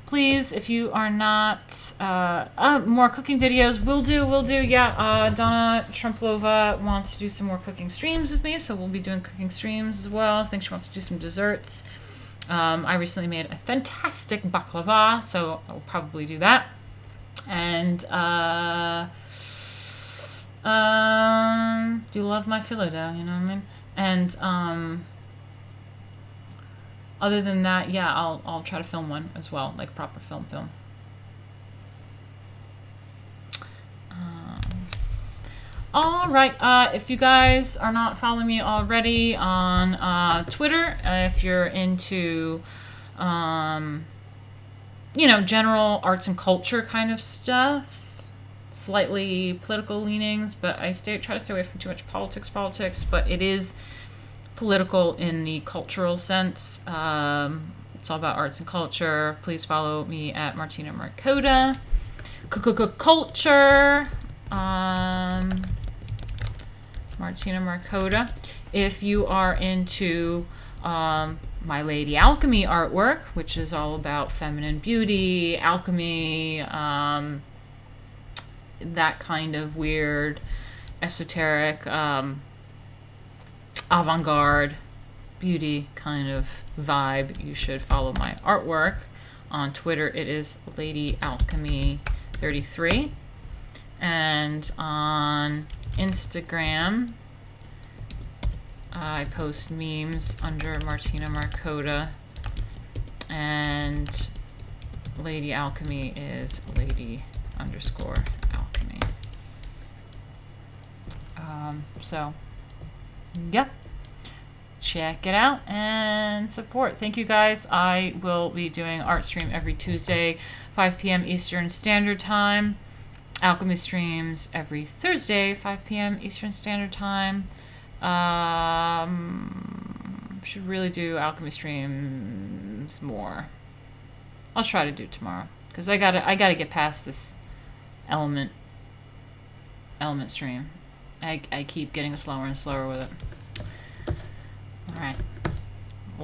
please, if you are not, more cooking videos, we'll do, yeah, Donna Trumplova wants to do some more cooking streams with me, so we'll be doing cooking streams as well. I think she wants to do some desserts. I recently made a fantastic baklava, so I'll probably do that. And, do love my phyllo dough, you know what I mean? And, other than that, yeah, I'll try to film one as well, like proper film. All right. If you guys are not following me already on Twitter, if you're into, general arts and culture kind of stuff, slightly political leanings, but I try to stay away from too much politics, but it is political in the cultural sense. It's all about arts and culture. Please follow me at Martina Markota. Culture. Martina Markota. If you are into My Lady Alchemy artwork, which is all about feminine beauty, alchemy, that kind of weird, esoteric, avant-garde beauty kind of vibe, you should follow my artwork. On Twitter, it is Lady Alchemy 33. And on Instagram, I post memes under Martina Markota, and Lady Alchemy is Lady_Alchemy. So, yep. Check it out and support. Thank you guys. I will be doing art stream every Tuesday, 5 p.m. Eastern Standard Time. Alchemy streams every Thursday, 5 p.m. Eastern Standard Time. Should really do alchemy streams more. I'll try to do tomorrow because I gotta get past this element stream. I keep getting slower and slower with it. All right.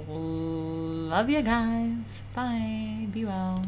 Love you guys. Bye. Be well.